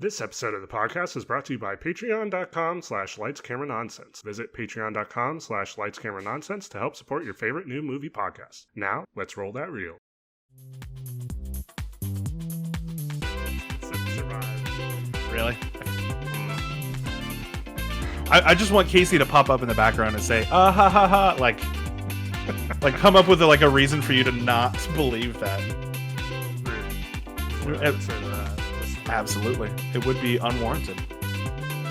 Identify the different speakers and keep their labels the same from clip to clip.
Speaker 1: This episode of the podcast is brought to you by patreon.com/lightscameranonsense. Visit patreon.com/lightscameranonsense to help support your favorite new movie podcast. Now, let's roll that reel.
Speaker 2: Really? I just want Casey to pop up in the background and say, ha ha ha, like come up with a reason for you to not believe that. Absolutely. It would be unwarranted.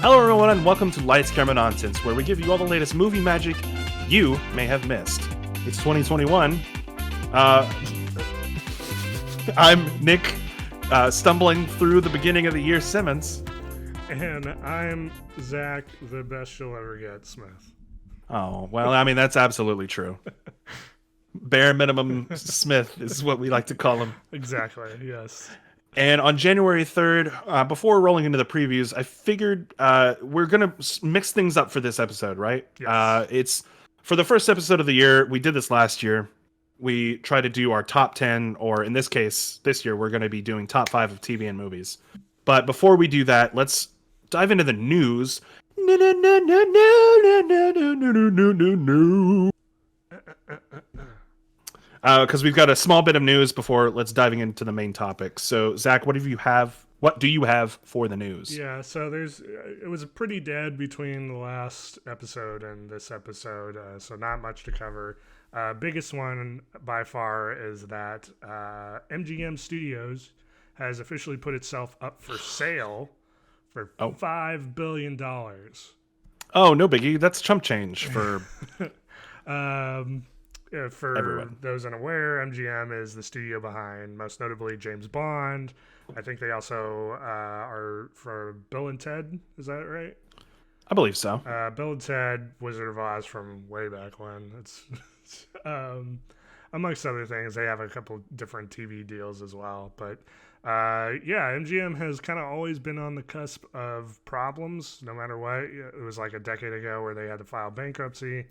Speaker 2: Hello everyone and welcome to Lights, Camera, Nonsense, where we give you all the latest movie magic you may have missed. It's 2021. I'm Nick, stumbling through the beginning of the year Simmons.
Speaker 1: And I'm Zach, the best you'll ever get, Smith.
Speaker 2: Oh, well, I mean, that's absolutely true. Bare minimum Smith is what we like to call him.
Speaker 1: Exactly, yes.
Speaker 2: And on January 3rd, before rolling into the previews, I figured we're going to mix things up for this episode, right?
Speaker 1: Yes.
Speaker 2: It's for the first episode of the year. We did this last year. We try to do our top 10, or in this case, this year, we're going to be doing top 5 of TV and movies. But before we do that, let's dive into the news. Because we've got a small bit of news before let's diving into the main topic. So, Zach, what do you have for the news?
Speaker 1: Yeah, so it was pretty dead between the last episode and this episode, so not much to cover. Biggest one by far is that MGM Studios has officially put itself up for sale for $5 billion.
Speaker 2: Oh, no biggie. That's chump change for...
Speaker 1: For
Speaker 2: everyone.
Speaker 1: Those unaware, MGM is the studio behind, most notably, James Bond. I think they also are for Bill and Ted. Is that right?
Speaker 2: I believe so.
Speaker 1: Bill and Ted, Wizard of Oz from way back when. It's amongst other things, they have a couple different TV deals as well. But yeah, MGM has kind of always been on the cusp of problems, no matter what. It was like a decade ago where they had to file bankruptcy.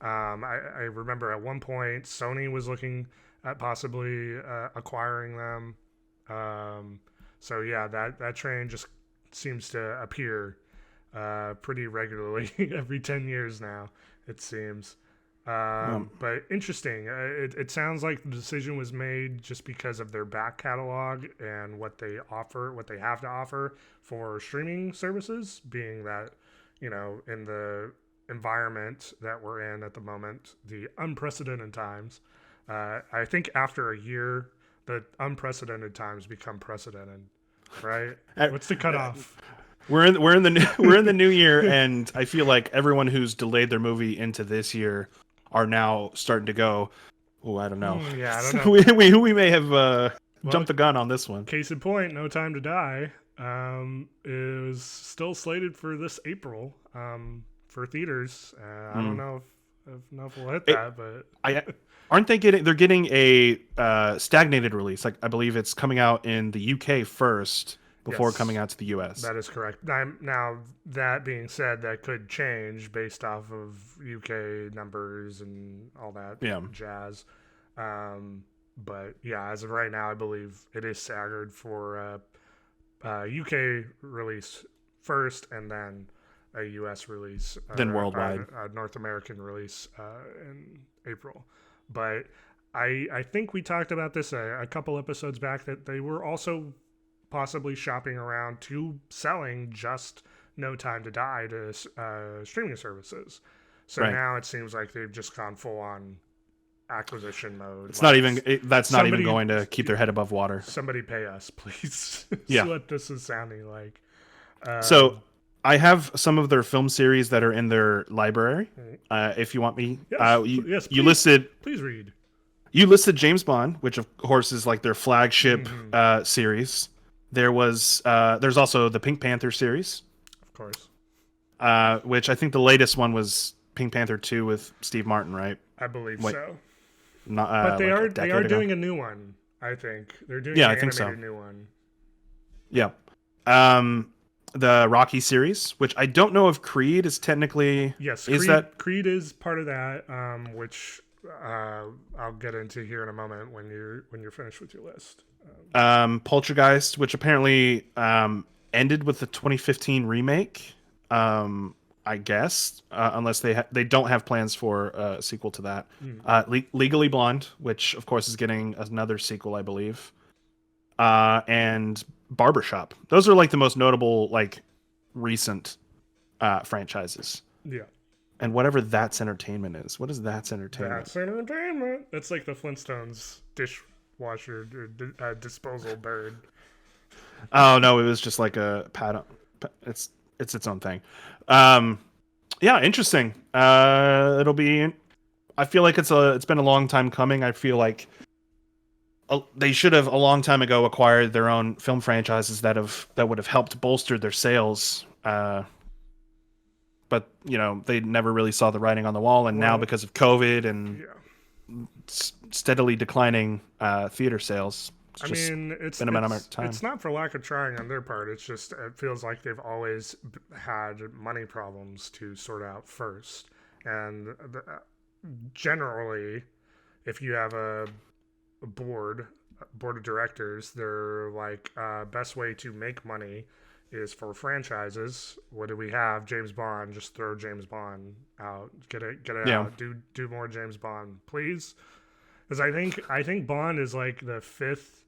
Speaker 1: I remember at one point Sony was looking at possibly acquiring them. So yeah, that train just seems to appear pretty regularly every 10 years now, it seems. But interesting. It sounds like the decision was made just because of their back catalog and what they have to offer for streaming services, being that, in the environment that we're in at the moment, the unprecedented times. I think after a year, the unprecedented times become precedented, right? What's the cutoff?
Speaker 2: We're in the new year, and I feel like everyone who's delayed their movie into this year are now starting to go, oh, I don't know.
Speaker 1: Yeah, I don't know.
Speaker 2: we may have jumped the gun on this one.
Speaker 1: Case in point, No Time to Die is still slated for this April. For theaters. I don't know if we'll hit that, but
Speaker 2: aren't they getting? They're getting a stagnated release. Like I believe it's coming out in the UK first before coming out to the US.
Speaker 1: That is correct. Now that being said, that could change based off of UK numbers and all that jazz. But yeah, as of right now, I believe it is staggered for UK release first, and then a U.S. release,
Speaker 2: then worldwide,
Speaker 1: a North American release in April. But I think we talked about this a couple episodes back, that they were also possibly shopping around to selling just No Time to Die to streaming services. So now it seems like they've just gone full on acquisition mode.
Speaker 2: It's not even going to keep their head above water.
Speaker 1: Somebody pay us, please.
Speaker 2: Yeah,
Speaker 1: that's what this is sounding like.
Speaker 2: So I have some of their film series that are in their library. If you want me,
Speaker 1: yes,
Speaker 2: you listed.
Speaker 1: Please read.
Speaker 2: You listed James Bond, which of course is like their flagship series. There's also the Pink Panther series,
Speaker 1: of course,
Speaker 2: which I think the latest one was Pink Panther 2 with Steve Martin, right?
Speaker 1: I believe so.
Speaker 2: Not,
Speaker 1: but they are doing a new one. I think they're doing
Speaker 2: an animated
Speaker 1: new one.
Speaker 2: Yeah. The Rocky series, which I don't know if Creed is technically...
Speaker 1: Yes, Creed is part of that, which I'll get into here in a moment when you're finished with your list.
Speaker 2: Poltergeist, which apparently ended with the 2015 remake. I guess, unless they don't have plans for a sequel to that. Legally Blonde, which of course is getting another sequel, I believe. And Barbershop. Those are like the most notable, like, recent franchises.
Speaker 1: Yeah.
Speaker 2: And whatever That's Entertainment is. What is That's Entertainment?
Speaker 1: That's Entertainment. That's like the Flintstones dishwasher disposal bird.
Speaker 2: Oh no, it was just like a pad. It's its own thing. Yeah, interesting. It'll be. I feel like it's been a long time coming. I feel like they should have a long time ago acquired their own film franchises that would have helped bolster their sales. But they never really saw the writing on the wall, and now because of COVID and steadily declining theater sales.
Speaker 1: It's
Speaker 2: been a matter of time.
Speaker 1: It's not for lack of trying on their part. It's just it feels like they've always had money problems to sort out first. And generally, if you have a board of directors, they're like best way to make money is for franchises. What do we have? James Bond. Just throw James Bond out. Get it out. Do more James Bond, please. Because I think Bond is like the fifth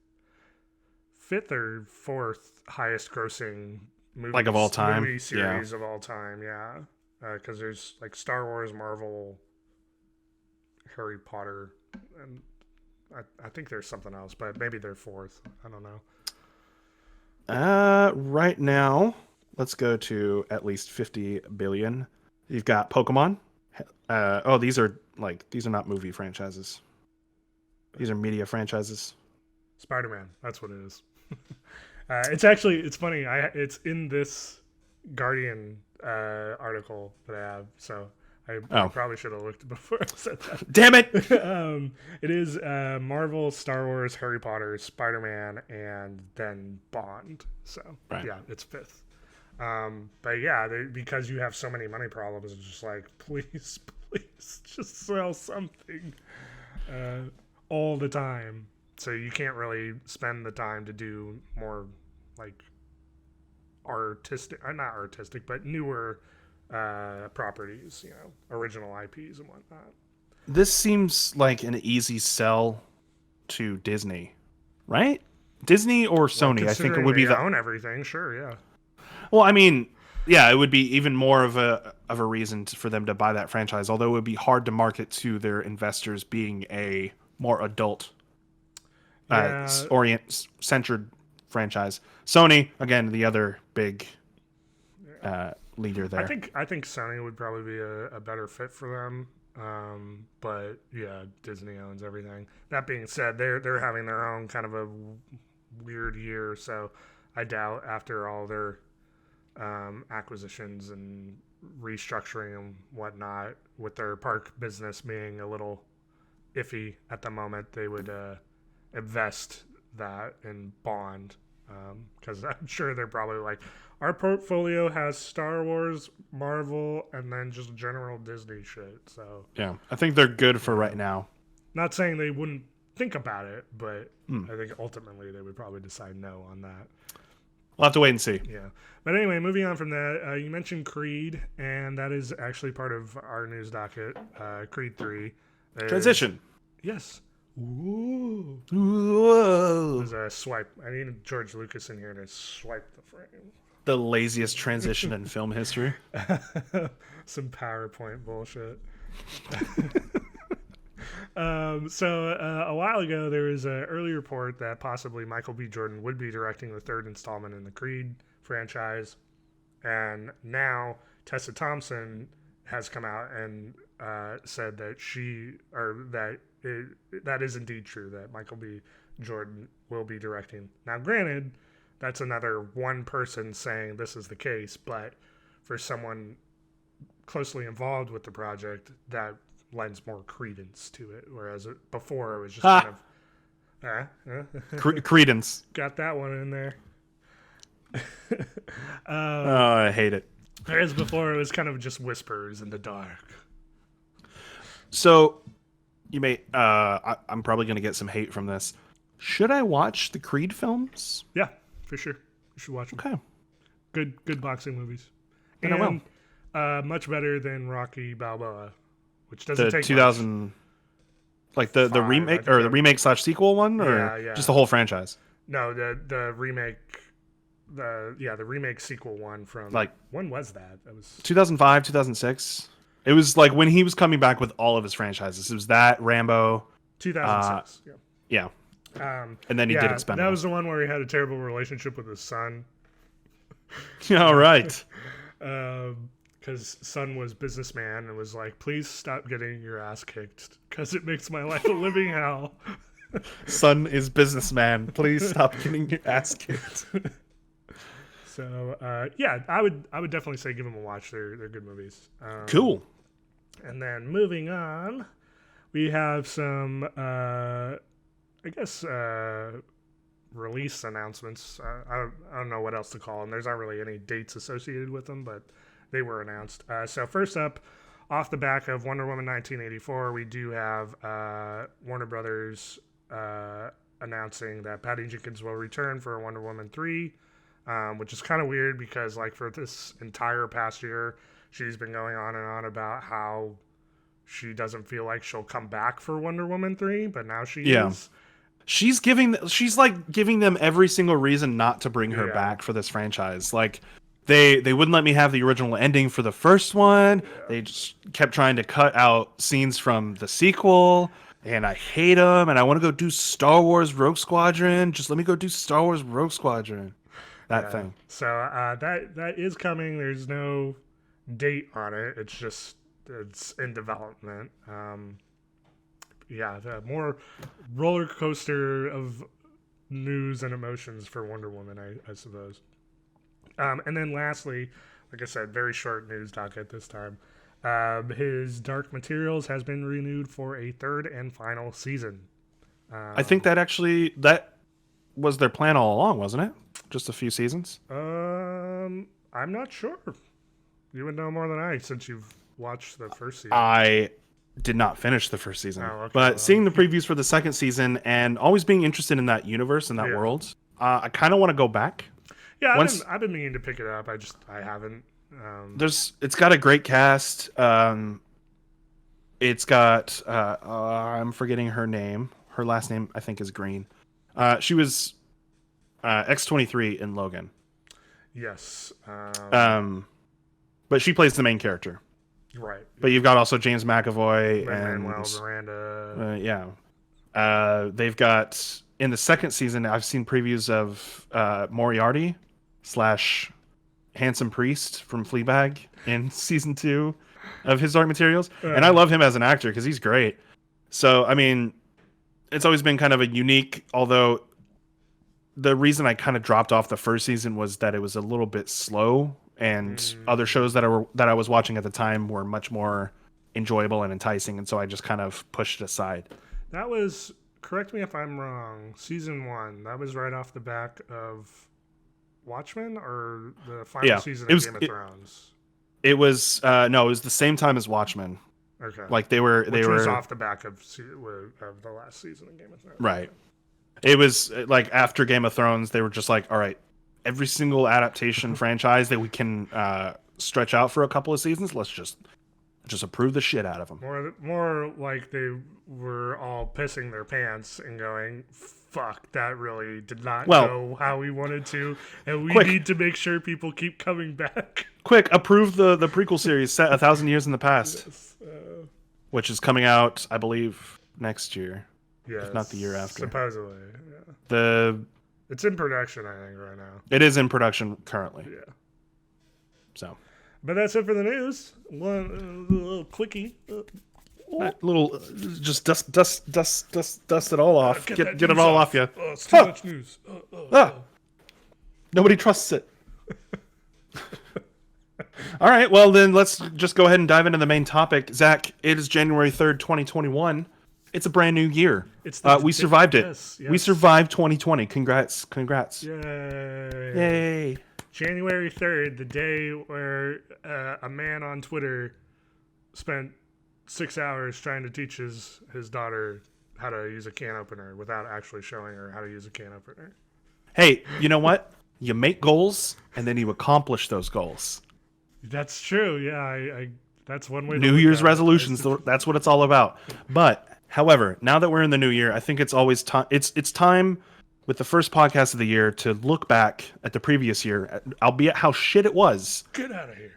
Speaker 1: or fourth highest grossing movie
Speaker 2: of all time
Speaker 1: movie series of all time. Yeah, because there's like Star Wars, Marvel, Harry Potter, and I think there's something else, but maybe they're fourth. I don't know.
Speaker 2: Right now, let's go to at least 50 billion. You've got Pokemon. These are not movie franchises. These are media franchises.
Speaker 1: Spider-Man, that's what it is. It's funny. It's in this Guardian article that I have, so I probably should have looked before I said that.
Speaker 2: Damn it!
Speaker 1: It is Marvel, Star Wars, Harry Potter, Spider-Man, and then Bond. So yeah, it's fifth. But yeah, because you have so many money problems, it's just like, please just sell something all the time. So you can't really spend the time to do more like not artistic, but newer properties, original IPs and whatnot.
Speaker 2: This seems like an easy sell to Disney, right? Disney or Sony? I think it would be
Speaker 1: they own everything. Sure, yeah.
Speaker 2: Well, I mean, yeah, it would be even more of a reason for them to buy that franchise. Although it would be hard to market to their investors being a more adult centered franchise. Sony, again, the other big leader there.
Speaker 1: I think Sony would probably be a better fit for them. But yeah, Disney owns everything. That being said, they're having their own kind of a weird year, so I doubt after all their acquisitions and restructuring and whatnot, with their park business being a little iffy at the moment, they would invest that in Bond, because I'm sure they're probably like, our portfolio has Star Wars, Marvel, and then just general Disney shit. So
Speaker 2: yeah, I think they're good for right now.
Speaker 1: Not saying they wouldn't think about it, but I think ultimately they would probably decide no on that.
Speaker 2: We'll have to wait and see.
Speaker 1: Yeah. But anyway, moving on from that, you mentioned Creed, and that is actually part of our news docket. Creed 3.
Speaker 2: Transition.
Speaker 1: Yes.
Speaker 2: Ooh.
Speaker 1: There's a swipe. I need George Lucas in here to swipe the frame.
Speaker 2: The laziest transition in film history.
Speaker 1: Some PowerPoint bullshit. So a while ago, there was an early report that possibly Michael B. Jordan would be directing the third installment in the Creed franchise. And now Tessa Thompson has come out and said that that is indeed true, that Michael B. Jordan will be directing. Now, granted, that's another one person saying this is the case, but for someone closely involved with the project, that lends more credence to it, whereas before it was just kind of
Speaker 2: credence.
Speaker 1: Got that one in there.
Speaker 2: I hate it.
Speaker 1: Whereas before it was kind of just whispers in the dark.
Speaker 2: So you may I'm probably going to get some hate from this. Should I watch the Creed films?
Speaker 1: Yeah, for sure. You should watch them.
Speaker 2: Okay.
Speaker 1: good boxing movies.
Speaker 2: And I will.
Speaker 1: Much better than Rocky Balboa, which doesn't
Speaker 2: The
Speaker 1: take
Speaker 2: 2000,
Speaker 1: much.
Speaker 2: like the remake or the remake / sequel one, or just the whole franchise.
Speaker 1: No, the remake, the remake sequel one from
Speaker 2: like
Speaker 1: when was that? That was
Speaker 2: 2005, 2006. It was like when he was coming back with all of his franchises. It was that Rambo,
Speaker 1: 2006.
Speaker 2: Yeah. And then he did Expendables.
Speaker 1: That was the one where he had a terrible relationship with his son.
Speaker 2: All right.
Speaker 1: Because son was businessman and was like, please stop getting your ass kicked because it makes my life a living hell.
Speaker 2: Son is businessman. Please stop getting your ass kicked.
Speaker 1: So I would definitely say give them a watch. They're good movies.
Speaker 2: Cool.
Speaker 1: And then moving on, we have some release announcements. I don't know what else to call them. There's not really any dates associated with them, but they were announced. So first up, off the back of Wonder Woman 1984, we do have Warner Brothers announcing that Patty Jenkins will return for Wonder Woman 3, which is kind of weird because like for this entire past year, she's been going on and on about how she doesn't feel like she'll come back for Wonder Woman 3, but now she is.
Speaker 2: She's like giving them every single reason not to bring her back for this franchise. Like they wouldn't let me have the original ending for the first one. Yeah. They just kept trying to cut out scenes from the sequel, and I hate them. And I want to go do Star Wars Rogue Squadron. Just let me go do Star Wars Rogue Squadron. That thing.
Speaker 1: So that is coming. There's no date on it. It's in development. More roller coaster of news and emotions for Wonder Woman, I suppose. And then lastly, like I said, very short news docket this time. His Dark Materials has been renewed for a third and final season.
Speaker 2: I think that was their plan all along, wasn't it? Just a few seasons?
Speaker 1: I'm not sure. You would know more than I, since you've watched the first season.
Speaker 2: I did not finish the first season. But seeing the previews for the second season and always being interested in that universe and that world, I kind of want to go back.
Speaker 1: Yeah, I've been meaning to pick it up. I haven't.
Speaker 2: It's got a great cast. It's got I'm forgetting her name. Her last name I think is Green. She was X-23 in Logan.
Speaker 1: Yes.
Speaker 2: But she plays the main character.
Speaker 1: Right.
Speaker 2: But you've got also James McAvoy and
Speaker 1: Miranda.
Speaker 2: They've got in the second season. I've seen previews of Moriarty / Handsome Priest from Fleabag in season 2 of his Dark Materials, and I love him as an actor because he's great. So I mean, it's always been kind of a unique. Although the reason I kind of dropped off the first season was that it was a little bit slow. And other shows that I was watching at the time were much more enjoyable and enticing, and so I just kind of pushed it aside.
Speaker 1: That was, correct me if I'm wrong, season 1. That was right off the back of Watchmen, or the final season of Game of Thrones.
Speaker 2: It was it was the same time as Watchmen.
Speaker 1: Okay,
Speaker 2: like they were
Speaker 1: off the back of the last season of Game of Thrones.
Speaker 2: Right. It was like after Game of Thrones, they were just like, all right. Every single adaptation franchise that we can stretch out for a couple of seasons, let's just approve the shit out of them.
Speaker 1: More like they were all pissing their pants and going, fuck, that really did not go how we wanted to, and we need to make sure people keep coming back.
Speaker 2: Quick, approve the prequel series set 1,000 years in the past, yes, which is coming out, I believe, next year, if not the year after.
Speaker 1: Supposedly, yeah. It's in production, I think, right now.
Speaker 2: It is in production currently.
Speaker 1: Yeah.
Speaker 2: So.
Speaker 1: But that's it for the news. One little quickie.
Speaker 2: Little, just dust it all off. Get it all off you.
Speaker 1: Oh, it's too much news.
Speaker 2: Nobody trusts it. All right, well then let's just go ahead and dive into the main topic. Zach, it is January 3rd, 2021. It's a brand new year. We survived it. Yes. We survived 2020. Congrats. Yay.
Speaker 1: January 3rd, the day where a man on Twitter spent 6 hours trying to teach his daughter how to use a can opener without actually showing her how to use a can opener.
Speaker 2: Hey, you know what? You make goals, and then you accomplish those goals.
Speaker 1: That's true. Yeah, I that's one way to
Speaker 2: New
Speaker 1: look
Speaker 2: Year's
Speaker 1: at it.
Speaker 2: resolutions, that's what it's all about. But, however, now that we're in the new year, I think it's always time. It's time with the first podcast of the year to look back at the previous year, albeit how shit it was.
Speaker 1: Get out of here.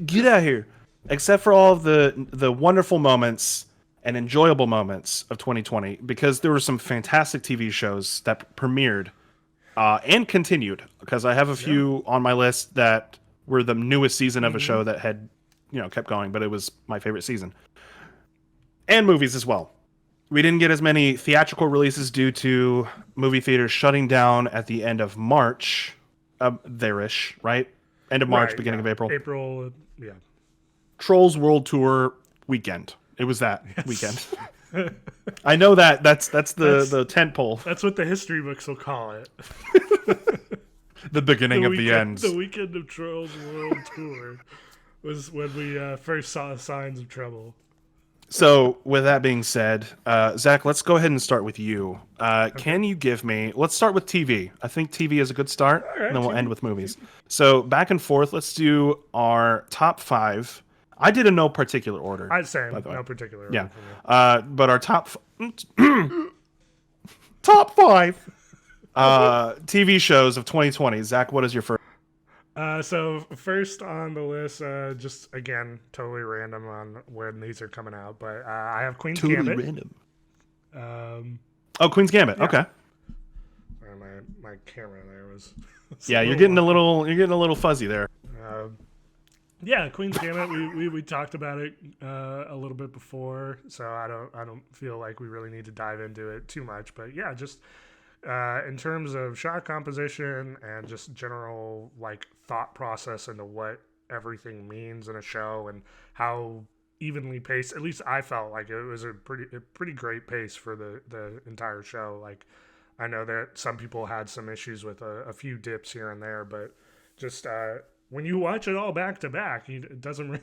Speaker 2: Get out of here. Except for all of the wonderful moments and enjoyable moments of 2020, because there were some fantastic TV shows that premiered and continued. Because I have a few on my list that were the newest season of a show that had, kept going, but it was my favorite season. And movies as well. We didn't get as many theatrical releases due to movie theaters shutting down at the end of March. There-ish, right? End of March, beginning of April.
Speaker 1: April, yeah.
Speaker 2: Trolls World Tour weekend. It was that weekend. I know that's the tent pole.
Speaker 1: That's what the history books will call it.
Speaker 2: The beginning of the end.
Speaker 1: The weekend of Trolls World Tour was when we first saw signs of trouble.
Speaker 2: So, with that being said, Zach, let's go ahead and start with you. Can you give me... Let's start with TV. I think TV is a good start,
Speaker 1: All right,
Speaker 2: and then we'll end with movies. So, back and forth, let's do our top 5. I did in no particular order.
Speaker 1: I'd say no particular order.
Speaker 2: Yeah. But our top 5 TV shows of 2020. Zach, what is your first?
Speaker 1: So first on the list, just again, totally random on when these are coming out, but I have Queen's Gambit.
Speaker 2: Random. Queen's Gambit.
Speaker 1: Yeah.
Speaker 2: Okay.
Speaker 1: Sorry, my camera there was.
Speaker 2: Yeah, you're getting a little fuzzy there.
Speaker 1: Yeah, Queen's Gambit. We talked about it a little bit before, so I don't feel like we really need to dive into it too much. But yeah, just in terms of shot composition and just general like thought process into what everything means in a show and how evenly paced. At least I felt like it was a pretty great pace for the entire show. Like I know that some people had some issues with a few dips here and there, but just when you watch it all back to back, you don't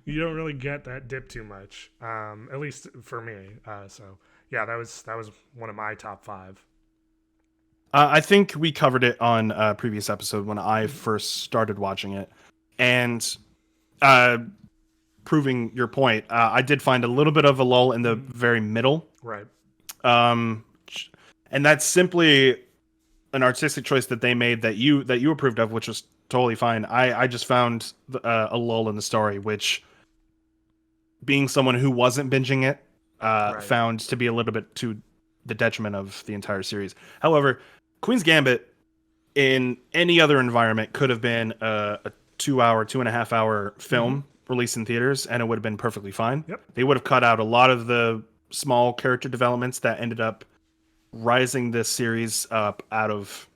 Speaker 1: really get that dip too much. At least for me. So yeah, that was one of my top 5.
Speaker 2: I think we covered it on a previous episode when I first started watching it, and proving your point, I did find a little bit of a lull in the very middle.
Speaker 1: Right.
Speaker 2: And that's simply an artistic choice that they made that you approved of, which was totally fine. I just found a lull in the story, which, being someone who wasn't binging it, found to be a little bit to the detriment of the entire series. However, Queen's Gambit in any other environment could have been a 2.5 hour film released in theaters, and it would have been perfectly fine.
Speaker 1: Yep.
Speaker 2: They would have cut out a lot of the small character developments that ended up rising this series up out of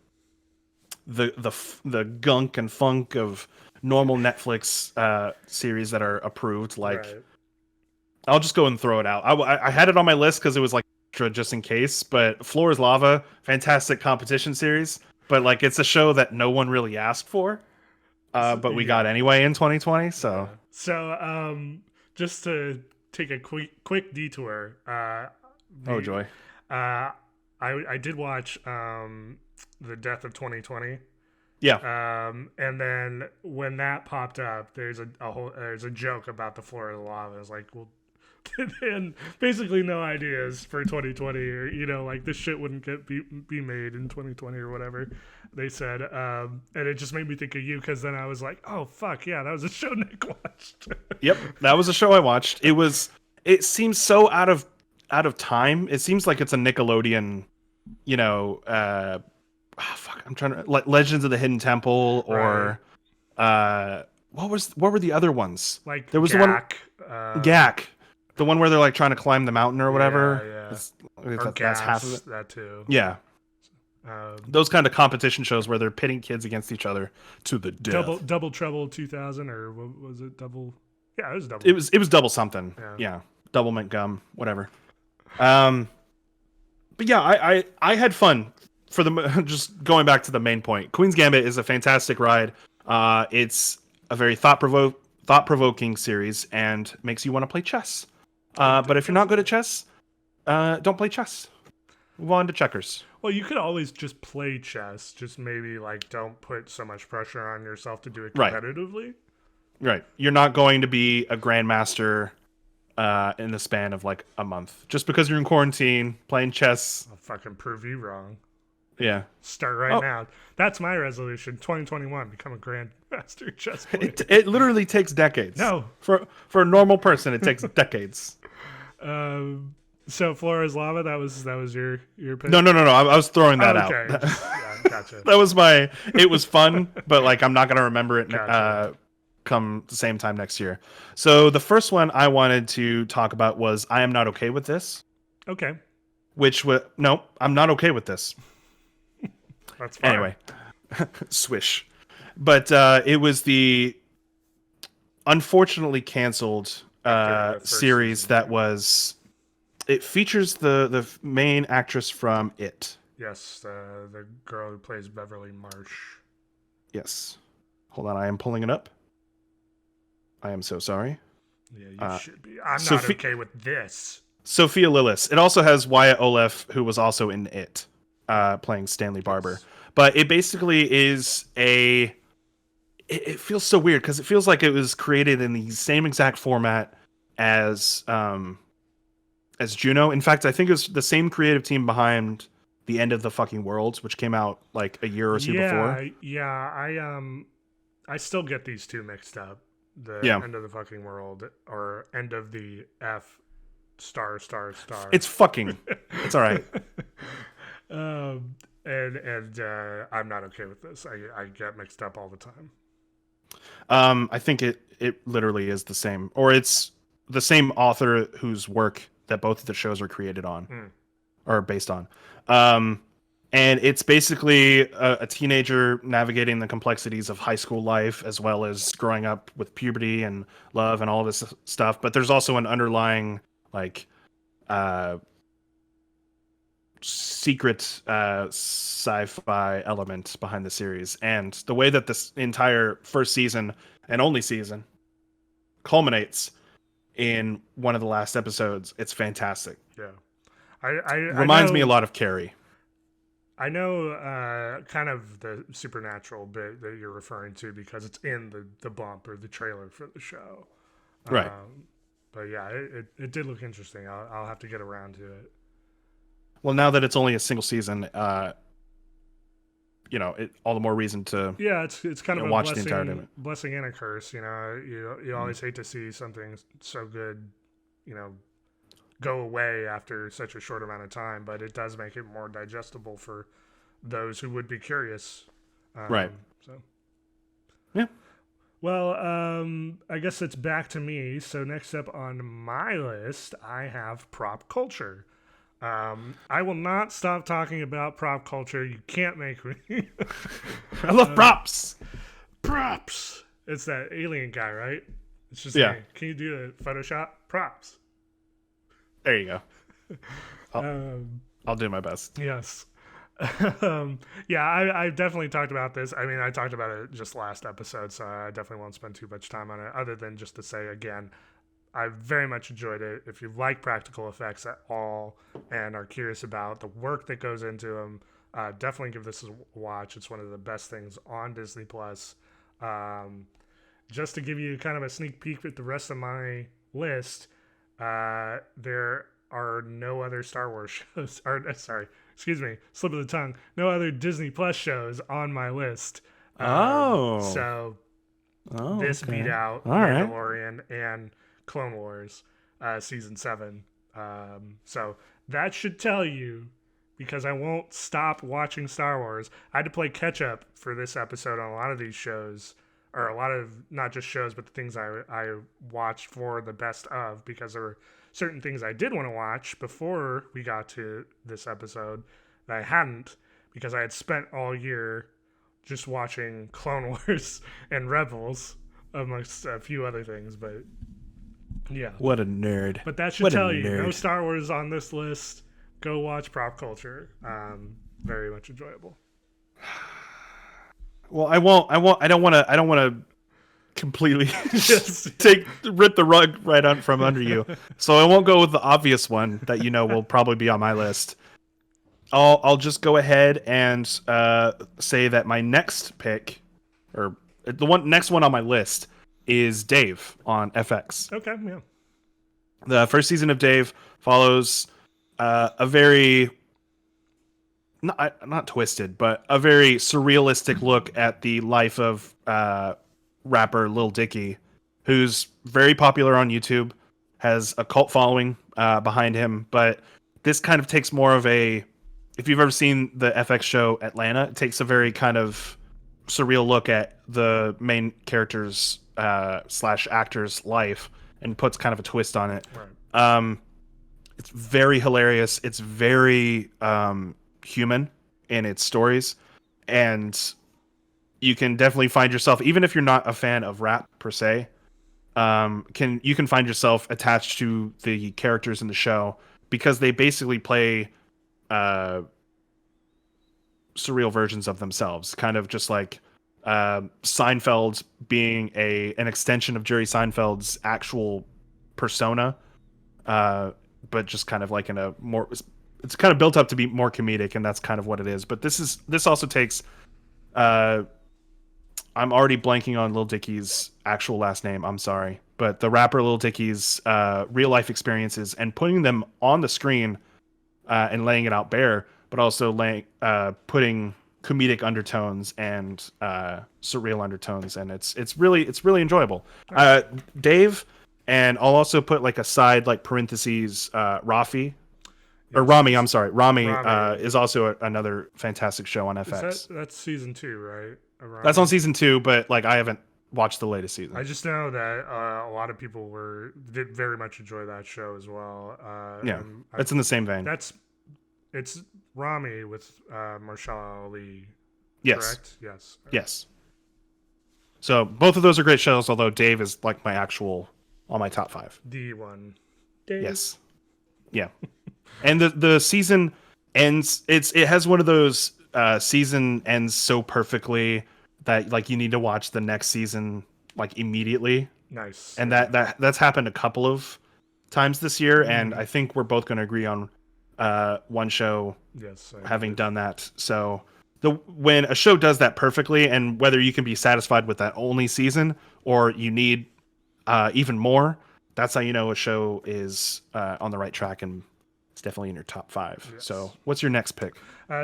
Speaker 2: the gunk and funk of normal Netflix series that are approved. Like, I'll just go and throw it out. I had it on my list because it was like extra just in case, but Floor is Lava, fantastic competition series, but like it's a show that no one really asked for, but we got anyway in 2020. So
Speaker 1: just to take a quick detour.
Speaker 2: Oh joy.
Speaker 1: I did watch The Death of 2020.
Speaker 2: Yeah.
Speaker 1: And then when that popped up, there's a joke about the Floor of the Lava. It's like, well, and basically no ideas for 2020, or like this shit wouldn't be made in 2020 or whatever they said. And it just made me think of you, because then I was like, oh fuck yeah, that was a show Nick watched.
Speaker 2: Yep, that was a show I watched. It seems so out of time. It seems like it's a Nickelodeon, I'm trying to, like, Legends of the Hidden Temple, or what were the other ones?
Speaker 1: Like
Speaker 2: there was
Speaker 1: Gak,
Speaker 2: Gak, the one where they're like trying to climb the mountain or whatever.
Speaker 1: Yeah.
Speaker 2: That's half of it.
Speaker 1: That too.
Speaker 2: Yeah. Those kind of competition shows where they're pitting kids against each other to the death.
Speaker 1: Double Trouble 2000, or what was it? Double? Yeah, it was double.
Speaker 2: It was double something. Yeah. Double mint gum, whatever. But yeah, I had fun. For just going back to the main point, Queen's Gambit is a fantastic ride. It's a very thought-provoking series and makes you want to play chess. But if you're not good at chess, don't play chess. Move on to checkers.
Speaker 1: Well, you could always just play chess. Just maybe like don't put so much pressure on yourself to do it
Speaker 2: Right.
Speaker 1: competitively.
Speaker 2: Right. You're not going to be a grandmaster in the span of like a month. Just because you're in quarantine playing chess.
Speaker 1: I'll fucking prove you wrong.
Speaker 2: Yeah.
Speaker 1: Start right now. That's my resolution. 2021. Become a grandmaster chess player.
Speaker 2: It literally takes decades.
Speaker 1: No.
Speaker 2: For a normal person, it takes decades.
Speaker 1: So Flores Lava, that was your pick?
Speaker 2: No. I was throwing that out.
Speaker 1: Okay. Yeah, gotcha.
Speaker 2: That was it was fun, but like I'm not gonna remember it
Speaker 1: Gotcha.
Speaker 2: come the same time next year. So the first one I wanted to talk about was I Am Not Okay With This.
Speaker 1: Okay.
Speaker 2: Which was no, I'm not okay with this.
Speaker 1: That's fine.
Speaker 2: Anyway. Swish. But it was the unfortunately canceled series
Speaker 1: season.
Speaker 2: that was. It features the main actress from It.
Speaker 1: Yes, the girl who plays Beverly Marsh.
Speaker 2: Yes. Hold on, I am pulling it up. I am so sorry.
Speaker 1: Yeah, you should be. I'm not okay with this.
Speaker 2: Sophia Lillis. It also has Wyatt Olaf, who was also in It, playing Stanley Barber.
Speaker 1: Yes.
Speaker 2: But it basically is a. It feels so weird because it feels like it was created in the same exact format as Juno. In fact, I think it was the same creative team behind The End of the Fucking World, which came out like a year or two before.
Speaker 1: Yeah. I still get these two mixed up. The End of the Fucking World or End of the F star.
Speaker 2: It's fucking. It's all right.
Speaker 1: And I'm not okay with this. I get mixed up all the time.
Speaker 2: I think it literally is the same, or it's the same author whose work that both of the shows are created on, or based on. And it's basically a teenager navigating the complexities of high school life, as well as growing up with puberty and love and all this stuff. But there's also an underlying like secret sci-fi element behind the series, and the way that this entire first season and only season culminates in one of the last episodes, it's fantastic.
Speaker 1: Yeah,
Speaker 2: reminds me a lot of Carrie.
Speaker 1: I know kind of the supernatural bit that you're referring to because it's in the bump or the trailer for the show,
Speaker 2: right?
Speaker 1: But yeah, it did look interesting. I'll have to get around to it.
Speaker 2: Well, now that it's only a single season, all the more reason to
Speaker 1: it's kind of a
Speaker 2: watch the entire
Speaker 1: blessing and a curse. You always hate to see something so good, go away after such a short amount of time, but it does make it more digestible for those who would be curious.
Speaker 2: Right.
Speaker 1: So.
Speaker 2: Yeah.
Speaker 1: Well, I guess it's back to me. So next up on my list, I have prop culture. I will not stop talking about prop culture. You can't make me.
Speaker 2: I love props.
Speaker 1: Props. It's that alien guy, right? It's just
Speaker 2: me.
Speaker 1: Can you do the Photoshop? Props.
Speaker 2: There you go. I'll do my best.
Speaker 1: Yes. I definitely talked about this. I mean, I talked about it just last episode, so I definitely won't spend too much time on it, other than just to say again, I very much enjoyed it. If you like practical effects at all and are curious about the work that goes into them, definitely give this a watch. It's one of the best things on Disney Plus. Just to give you kind of a sneak peek at the rest of my list, there are no other Star Wars shows. Excuse me, slip of the tongue. No other Disney Plus shows on my list. So this beat out Mandalorian and Clone Wars season 7. So that should tell you, because I won't stop watching Star Wars. I had to play catch up for this episode on a lot of these shows, or a lot of not just shows, but the things I watched for the best of, because there were certain things I did want to watch before we got to this episode that I hadn't, because I had spent all year just watching Clone Wars and Rebels, amongst a few other things. But yeah.
Speaker 2: What a nerd.
Speaker 1: But that should tell you, no Star Wars on this list. Go watch Prop Culture. Very much enjoyable.
Speaker 2: Well, I don't want to completely just rip the rug right out from under you. So I won't go with the obvious one that will probably be on my list. I'll just go ahead and say that my next pick, or the next one on my list, is Dave on FX.
Speaker 1: Okay, yeah.
Speaker 2: The first season of Dave follows a very not twisted, but a very surrealistic look at the life of rapper Lil Dicky, who's very popular on YouTube, has a cult following behind him. But this kind of takes more of a, if you've ever seen the FX show Atlanta, it takes a very kind of surreal look at the main character's slash actor's life and puts kind of a twist on it.
Speaker 1: Right.
Speaker 2: It's very hilarious. It's very human in its stories, and you can definitely find yourself, even if you're not a fan of rap per se, you can find yourself attached to the characters in the show because they basically play surreal versions of themselves, kind of just like Seinfeld being an extension of Jerry Seinfeld's actual persona, but just kind of like in a more, it's kind of built up to be more comedic, and that's kind of what it is. But this also takes I'm already blanking on Lil Dicky's actual last name, I'm sorry, but the rapper Lil Dicky's real life experiences and putting them on the screen and laying it out bare, but also putting comedic undertones and surreal undertones, and it's really enjoyable. Dave, and I'll also put like a side like parentheses Rafi. Or Rami, I'm sorry. Rami is also another fantastic show on FX.
Speaker 1: That's season 2, right?
Speaker 2: That's on season 2, but like I haven't watched the latest season.
Speaker 1: I just know that a lot of people did very much enjoy that show as well.
Speaker 2: Yeah, it's in the same vein.
Speaker 1: It's Rami with Marshall Ali.
Speaker 2: Yes.
Speaker 1: Correct? Yes.
Speaker 2: Yes. So both of those are great shows, although Dave is like on my top 5.
Speaker 1: The one. Dave.
Speaker 2: Yes. Yeah. And the season ends. It has one of those season ends so perfectly that like you need to watch the next season like immediately.
Speaker 1: Nice.
Speaker 2: And that's happened a couple of times this year, and I think we're both going to agree on one show having done that. So when a show does that perfectly, and whether you can be satisfied with that only season or you need even more, that's how you know a show is on the right track and it's definitely in your top 5. Yes. So what's your next pick?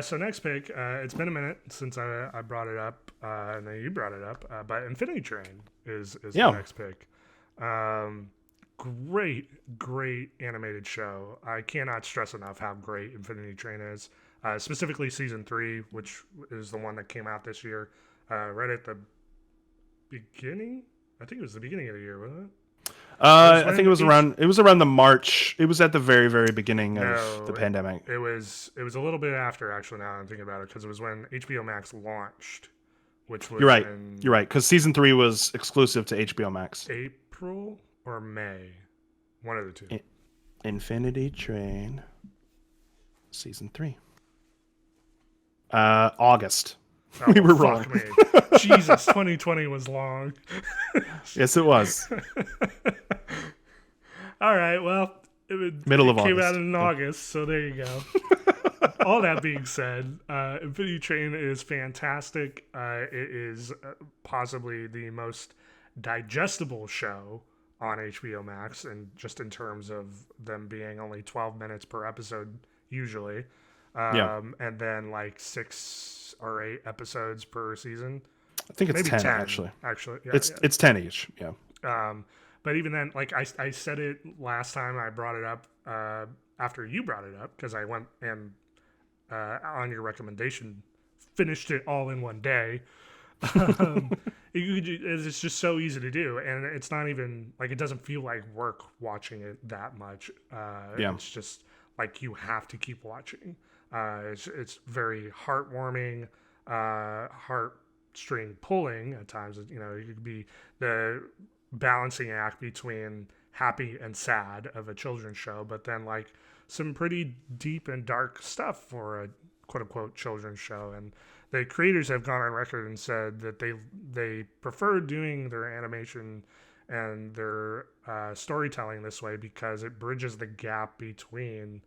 Speaker 1: So next pick, it's been a minute since I brought it up, and then you brought it up, but Infinity Train is the next pick. Great animated show. I cannot stress enough how great Infinity Train is. Specifically season 3, which is the one that came out this year, right at the beginning. I think it was the beginning of the year, wasn't it?
Speaker 2: I think it was around the March. It was at the very, very beginning of the pandemic.
Speaker 1: It was a little bit after, actually, now I'm thinking about it, because it was when HBO Max launched, which was
Speaker 2: You're right, because season 3 was exclusive to HBO Max.
Speaker 1: April or May, one of the two.
Speaker 2: Infinity Train, season 3. August.
Speaker 1: Oh,
Speaker 2: we were wrong.
Speaker 1: Me. Jesus, 2020 was long.
Speaker 2: Yes, it was.
Speaker 1: All right, well, it came out in August, so there you go. All that being said, Infinity Train is fantastic. It is possibly the most digestible show on HBO Max, and just in terms of them being only 12 minutes per episode usually. And then like 6 or 8 episodes per season.
Speaker 2: I think it's
Speaker 1: maybe
Speaker 2: 10 actually.
Speaker 1: Yeah,
Speaker 2: it's 10 each. Yeah.
Speaker 1: But even then, like I said it last time I brought it up after you brought it up, because I went and on your recommendation finished it all in one day. It's just so easy to do, and it's not even like it doesn't feel like work watching it that much. It's just like you have to keep watching. It's very heartwarming, heartstring pulling at times. You know, it could be the balancing act between happy and sad of a children's show, but then like some pretty deep and dark stuff for a quote unquote children's show. And the creators have gone on record and said that they prefer doing their animation and their storytelling this way because it bridges the gap between,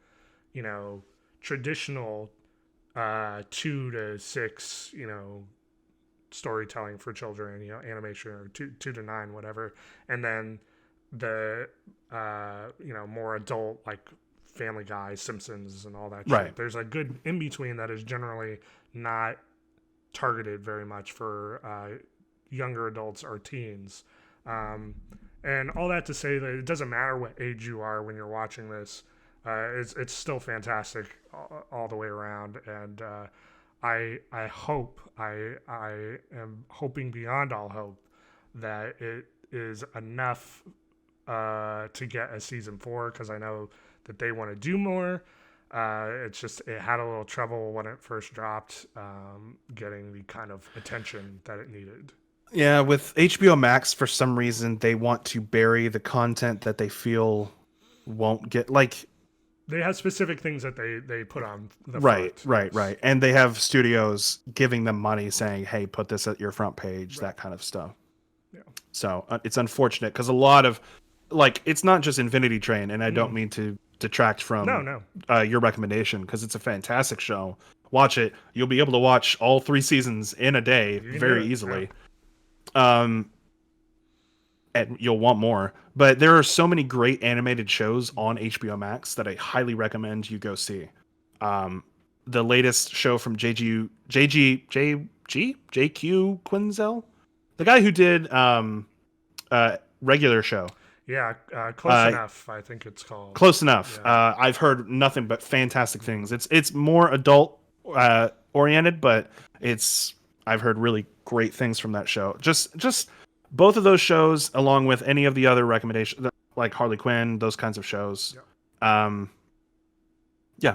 Speaker 1: you know, traditional 2 to 6, storytelling for children, animation, or two to nine, whatever, and then the more adult, like Family Guy, Simpsons, and all that
Speaker 2: Right.
Speaker 1: shit. There's a good in between that is generally not targeted very much for younger adults or teens. And all that to say that it doesn't matter what age you are when you're watching this. It's still fantastic all the way around, and I am hoping beyond all hope that it is enough to get a season 4, because I know that they want to do more. It's just it had a little trouble when it first dropped, getting the kind of attention that it needed.
Speaker 2: Yeah, with HBO Max, for some reason, they want to bury the content that they feel won't get, like...
Speaker 1: They have specific things that they put on the
Speaker 2: front.
Speaker 1: Right.
Speaker 2: And they have studios giving them money saying, hey, put this at your front page, that kind of stuff.
Speaker 1: Yeah.
Speaker 2: So it's unfortunate, because a lot of... Like, it's not just Infinity Train, and I don't mean to detract from your recommendation, because it's a fantastic show. Watch it. You'll be able to watch all 3 seasons in a day very easily.
Speaker 1: Yeah.
Speaker 2: And you'll want more, but there are so many great animated shows on HBO Max that I highly recommend you go see. The latest show from JQ Quinzel, the guy who did regular show.
Speaker 1: Yeah, Close Enough, I think it's called.
Speaker 2: Close Enough.
Speaker 1: Yeah.
Speaker 2: I've heard nothing but fantastic things. It's more adult oriented, but I've heard really great things from that show. Just both of those shows, along with any of the other recommendations, like Harley Quinn, those kinds of shows. Yeah.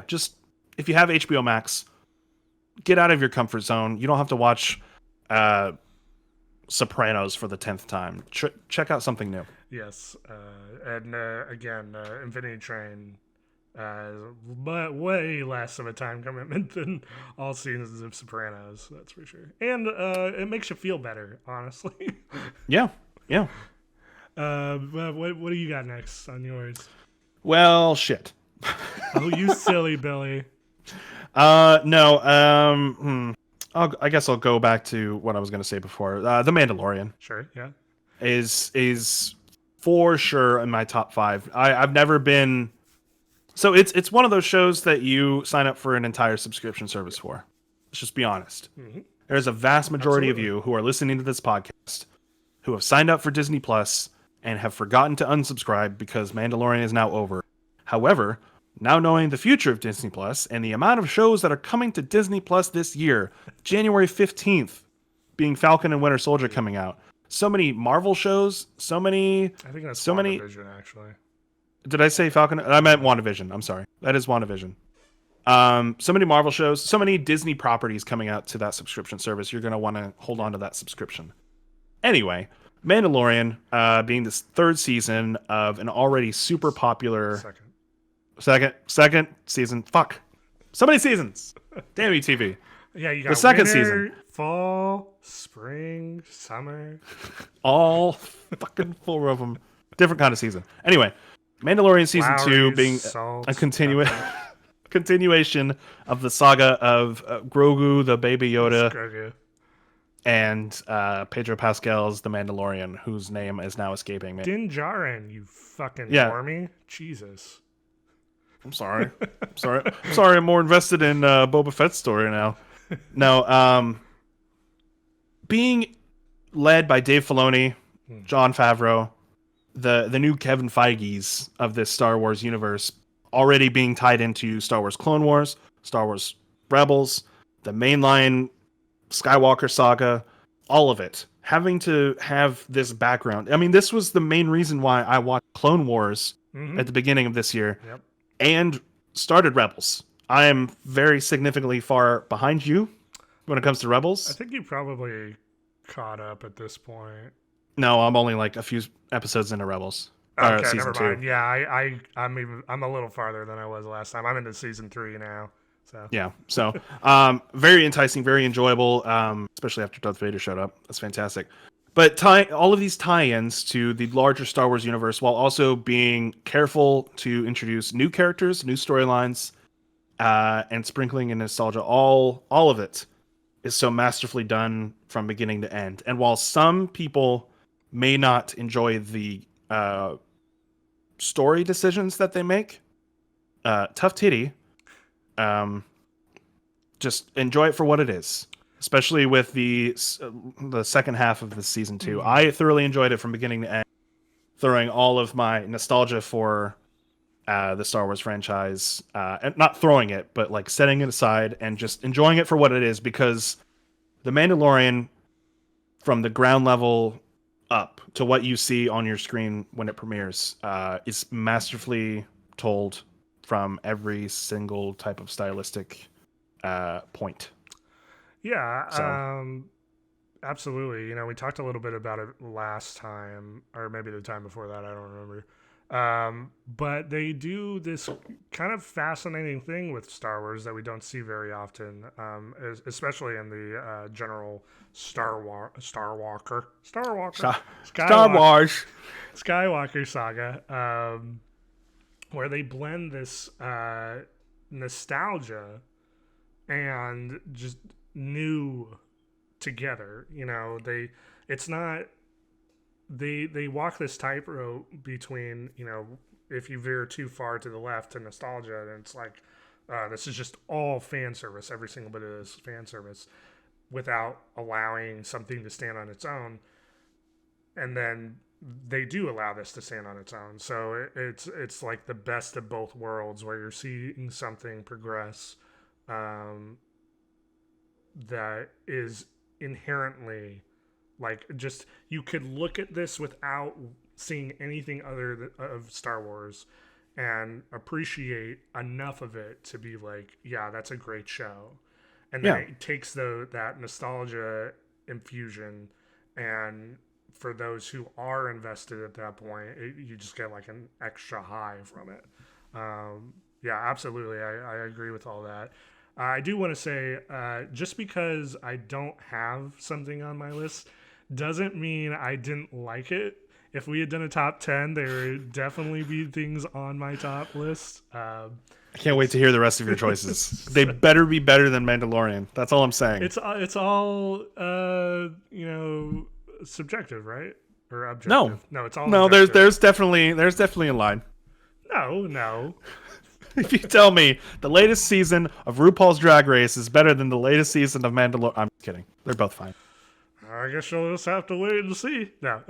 Speaker 2: Just if you have HBO Max, get out of your comfort zone. You don't have to watch Sopranos for the 10th time. Check out something new.
Speaker 1: Yes, and again, Infinity Train, but way less of a time commitment than all seasons of Sopranos. That's for sure, and it makes you feel better, honestly.
Speaker 2: Yeah.
Speaker 1: But what do you got next on yours?
Speaker 2: Well, shit.
Speaker 1: Oh, you silly Billy.
Speaker 2: No. I guess I'll go back to what I was going to say before. The Mandalorian.
Speaker 1: Sure. Yeah.
Speaker 2: Is for sure in my top 5. I've never been. So it's one of those shows that you sign up for an entire subscription service for. Let's just be honest. Mm-hmm. There's a vast majority of you who are listening to this podcast who have signed up for Disney Plus and have forgotten to unsubscribe because Mandalorian is now over. However, now knowing the future of Disney Plus and the amount of shows that are coming to Disney Plus this year, January 15th being Falcon and Winter Soldier coming out. So many Marvel shows, I think that's
Speaker 1: WandaVision, actually.
Speaker 2: Did I say Falcon? I meant WandaVision. I'm sorry. That is WandaVision. So many Marvel shows, so many Disney properties coming out to that subscription service. You're going to want to hold on to that subscription. Anyway, Mandalorian being this 3rd season of an already super popular... Second season. Fuck. So many seasons. Damn you, TV.
Speaker 1: Yeah, you got
Speaker 2: the second
Speaker 1: winter,
Speaker 2: season.
Speaker 1: Fall, spring, summer.
Speaker 2: All fucking 4 of them. Different kind of season. Anyway, Mandalorian season 2 being a continuation of the saga of Grogu, the Baby Yoda, and Pedro Pascal's The Mandalorian, whose name is now escaping me.
Speaker 1: Din Djarin, you fucking normie. Jesus.
Speaker 2: I'm sorry. I'm more invested in Boba Fett's story now. No, being led by Dave Filoni, Jon Favreau, the new Kevin Feige's of this Star Wars universe, already being tied into Star Wars Clone Wars, Star Wars Rebels, the mainline Skywalker saga, all of it. Having to have this background. I mean, this was the main reason why I watched Clone Wars at the beginning of this year.
Speaker 1: Yep.
Speaker 2: And started Rebels. I am very significantly far behind you when it comes to Rebels.
Speaker 1: I think you probably caught up at this point.
Speaker 2: No, I'm only like a few episodes into Rebels.
Speaker 1: Okay, never mind. 2. Yeah, I'm a little farther than I was last time. I'm into season 3 now. So
Speaker 2: yeah, so very enticing, very enjoyable, especially after Darth Vader showed up. That's fantastic. But all of these tie-ins to the larger Star Wars universe while also being careful to introduce new characters, new storylines, and sprinkling in nostalgia. All of it is so masterfully done from beginning to end. And while some people may not enjoy the story decisions that they make, tough titty, just enjoy it for what it is. Especially with the second half of the season 2, I thoroughly enjoyed it from beginning to end, throwing all of my nostalgia for the Star Wars franchise, and not throwing it, but like setting it aside and just enjoying it for what it is. Because The Mandalorian, from the ground level up to what you see on your screen when it premieres, is masterfully told from every single type of stylistic point.
Speaker 1: Yeah,
Speaker 2: So
Speaker 1: absolutely. You know, we talked a little bit about it last time, or maybe the time before that. I don't remember. But they do this kind of fascinating thing with Star Wars that we don't see very often, especially in the general Skywalker saga, where they blend this nostalgia and just new together. You know, it's not they walk this tightrope between, you know, if you veer too far to the left to nostalgia, then it's like this is just all fan service, every single bit of this fan service, without allowing something to stand on its own. And then they do allow this to stand on its own, so it's like the best of both worlds, where you're seeing something progress that is inherently, like, just, you could look at this without seeing anything other of Star Wars and appreciate enough of it to be like, yeah, that's a great show. And then it takes that nostalgia infusion, and for those who are invested at that point, you just get like an extra high from it. Yeah, absolutely. I agree with all that. I do want to say, just because I don't have something on my list doesn't mean I didn't like it. If we had done a top 10, there would definitely be things on my top list.
Speaker 2: I can't wait to hear the rest of your choices. They better be better than Mandalorian. That's all I'm saying.
Speaker 1: It's all you know, subjective, right? Or objective? No, it's all objective.
Speaker 2: There's definitely a line.
Speaker 1: No.
Speaker 2: If you tell me the latest season of RuPaul's Drag Race is better than the latest season of Mandalorian, I'm just kidding. They're both fine.
Speaker 1: I guess you'll just have to wait and see. No.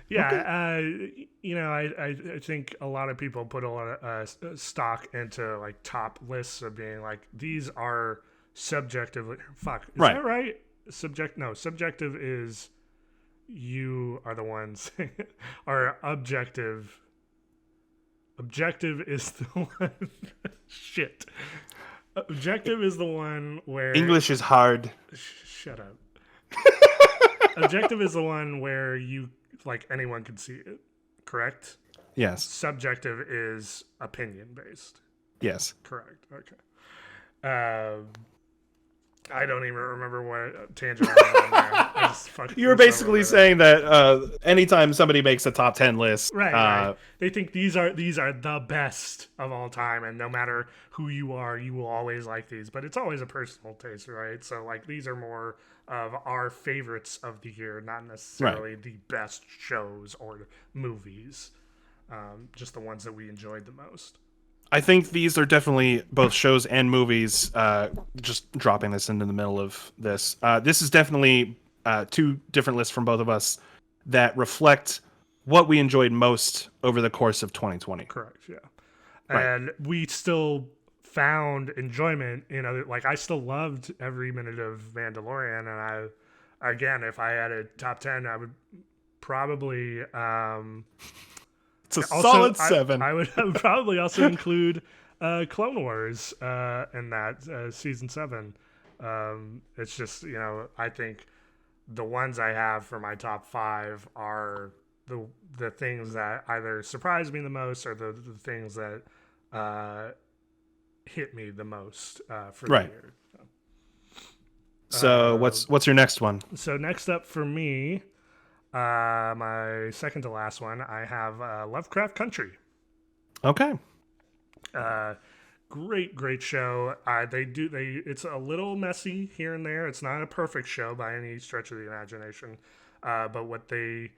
Speaker 1: Yeah, okay. You know, I think a lot of people put a lot of stock into like top lists of being like, these are subjective. Fuck, is that right? Subjective is you are the ones. Or objective. Objective is the one. Shit. Objective is the one where
Speaker 2: English is hard.
Speaker 1: Shut up. Objective is the one where you, like, anyone can see it, correct?
Speaker 2: Yes.
Speaker 1: Subjective is opinion based.
Speaker 2: Yes.
Speaker 1: Correct. Okay. I don't even remember what tangent I was on there. I just
Speaker 2: you were basically saying that anytime somebody makes a top 10 list,
Speaker 1: right, they think these are the best of all time, and no matter who you are, you will always like these. But it's always a personal taste, right? So, like, these are more of our favorites of the year, not necessarily the best shows or movies. Just the ones that we enjoyed the most.
Speaker 2: I think these are definitely both shows and movies. Just dropping this into the middle of this. This is definitely two different lists from both of us that reflect what we enjoyed most over the course of 2020.
Speaker 1: Correct, yeah. And we still found enjoyment in other, like, I still loved every minute of Mandalorian, and again, if I had a top 10, I would probably
Speaker 2: it's a solid 7.
Speaker 1: I would probably also include Clone Wars in that season 7. It's just, you know, I think the ones I have for my top 5 are the things that either surprised me the most, or the things that hit me the most for the year.
Speaker 2: So what's your next one?
Speaker 1: So next up for me, my second to last one, I have Lovecraft Country.
Speaker 2: Okay.
Speaker 1: great show. It's a little messy here and there. It's not a perfect show by any stretch of the imagination, but what they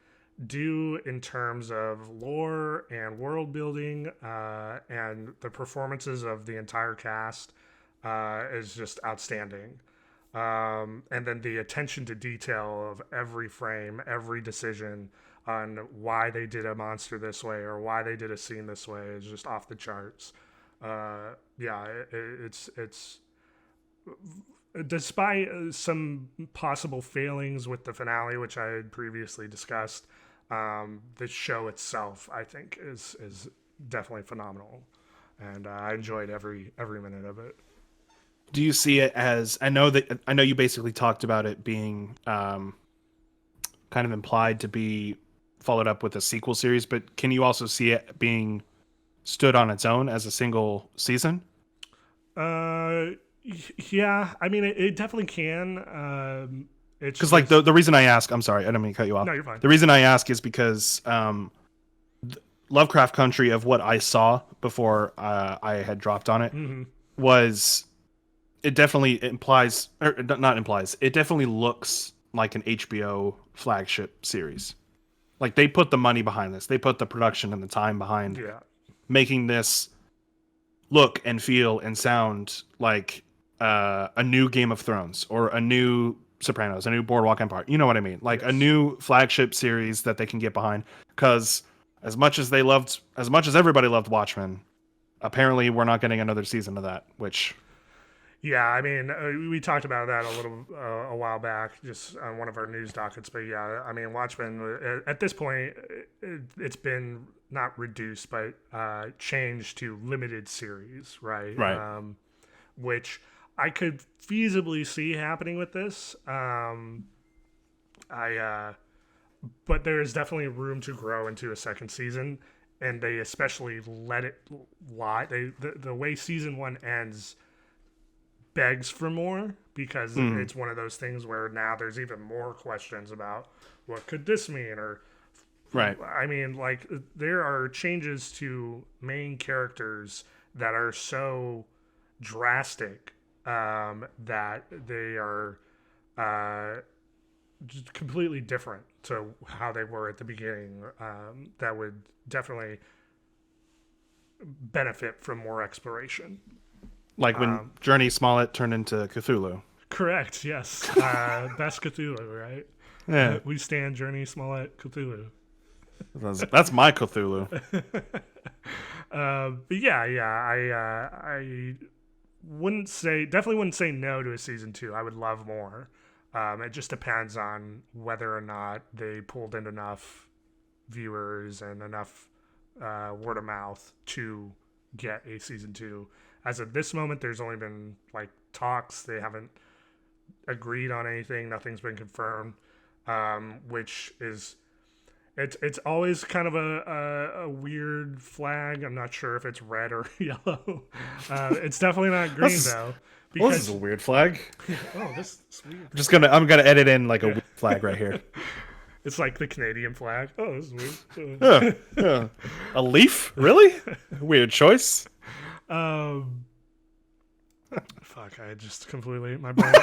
Speaker 1: do in terms of lore and world building and the performances of the entire cast is just outstanding. And then the attention to detail of every frame, every decision on why they did a monster this way or why they did a scene this way is just off the charts. It's despite some possible failings with the finale, which I had previously discussed. The show itself, I think, is definitely phenomenal, and I enjoyed every minute of it.
Speaker 2: Do you see it as, I know you basically talked about it being kind of implied to be followed up with a sequel series, but can you also see it being stood on its own as a single season?
Speaker 1: Yeah, I mean, it definitely can. It's
Speaker 2: because like the reason I ask, I'm sorry, I don't mean to cut you off.
Speaker 1: No, you're fine.
Speaker 2: The reason I ask is because Lovecraft Country, of what I saw before I had dropped on it, was, it definitely implies, or not implies, it definitely looks like an HBO flagship series. Like, they put the money behind this. They put the production and the time behind making this look and feel and sound like a new Game of Thrones or a new Sopranos, a new Boardwalk Empire. You know what I mean? Like a new flagship series that they can get behind. Because as much as everybody loved Watchmen, apparently we're not getting another season of that, which...
Speaker 1: Yeah, I mean, we talked about that a while back, just on one of our news dockets. But yeah, I mean, Watchmen, at this point, it's been not reduced, but changed to limited series, right?
Speaker 2: Right.
Speaker 1: Which I could feasibly see happening with this. But there is definitely room to grow into a second season, and they especially let it lie. The way season one ends begs for more, because it's one of those things where now there's even more questions about what could this mean, or
Speaker 2: right.
Speaker 1: I mean, like, there are changes to main characters that are so drastic that they are just completely different to how they were at the beginning. That would definitely benefit from more exploration.
Speaker 2: Like when Journey Smollett turned into Cthulhu.
Speaker 1: Correct, yes. Best Cthulhu, right?
Speaker 2: Yeah.
Speaker 1: We stand Journey Smollett Cthulhu.
Speaker 2: That's my Cthulhu.
Speaker 1: But I definitely wouldn't say no to a season 2. I would love more. It just depends on whether or not they pulled in enough viewers and enough word of mouth to get a season 2. As of this moment, there's only been like talks. They haven't agreed on anything. Nothing's been confirmed, which is it's always kind of a weird flag. I'm not sure if it's red or yellow. It's definitely not green though.
Speaker 2: Because this is a weird flag.
Speaker 1: This is weird.
Speaker 2: I'm gonna edit in like a weird flag right here.
Speaker 1: It's like the Canadian flag. Oh, this is weird.
Speaker 2: A leaf? Really? Weird choice.
Speaker 1: Fuck! I just completely my brain.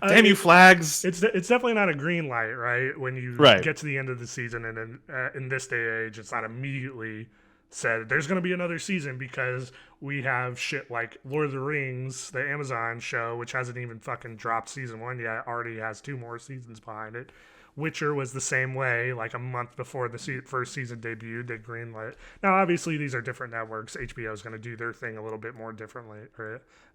Speaker 2: Damn you, flags!
Speaker 1: It's definitely not a green light, right? When you get to the end of the season, and then in this day and age, it's not immediately said there's going to be another season, because we have shit like Lord of the Rings, the Amazon show, which hasn't even fucking dropped season 1 yet, already has 2 more seasons behind it. Witcher was the same way, like a month before the first season debuted, they greenlit. Now, obviously, these are different networks. HBO is going to do their thing a little bit more differently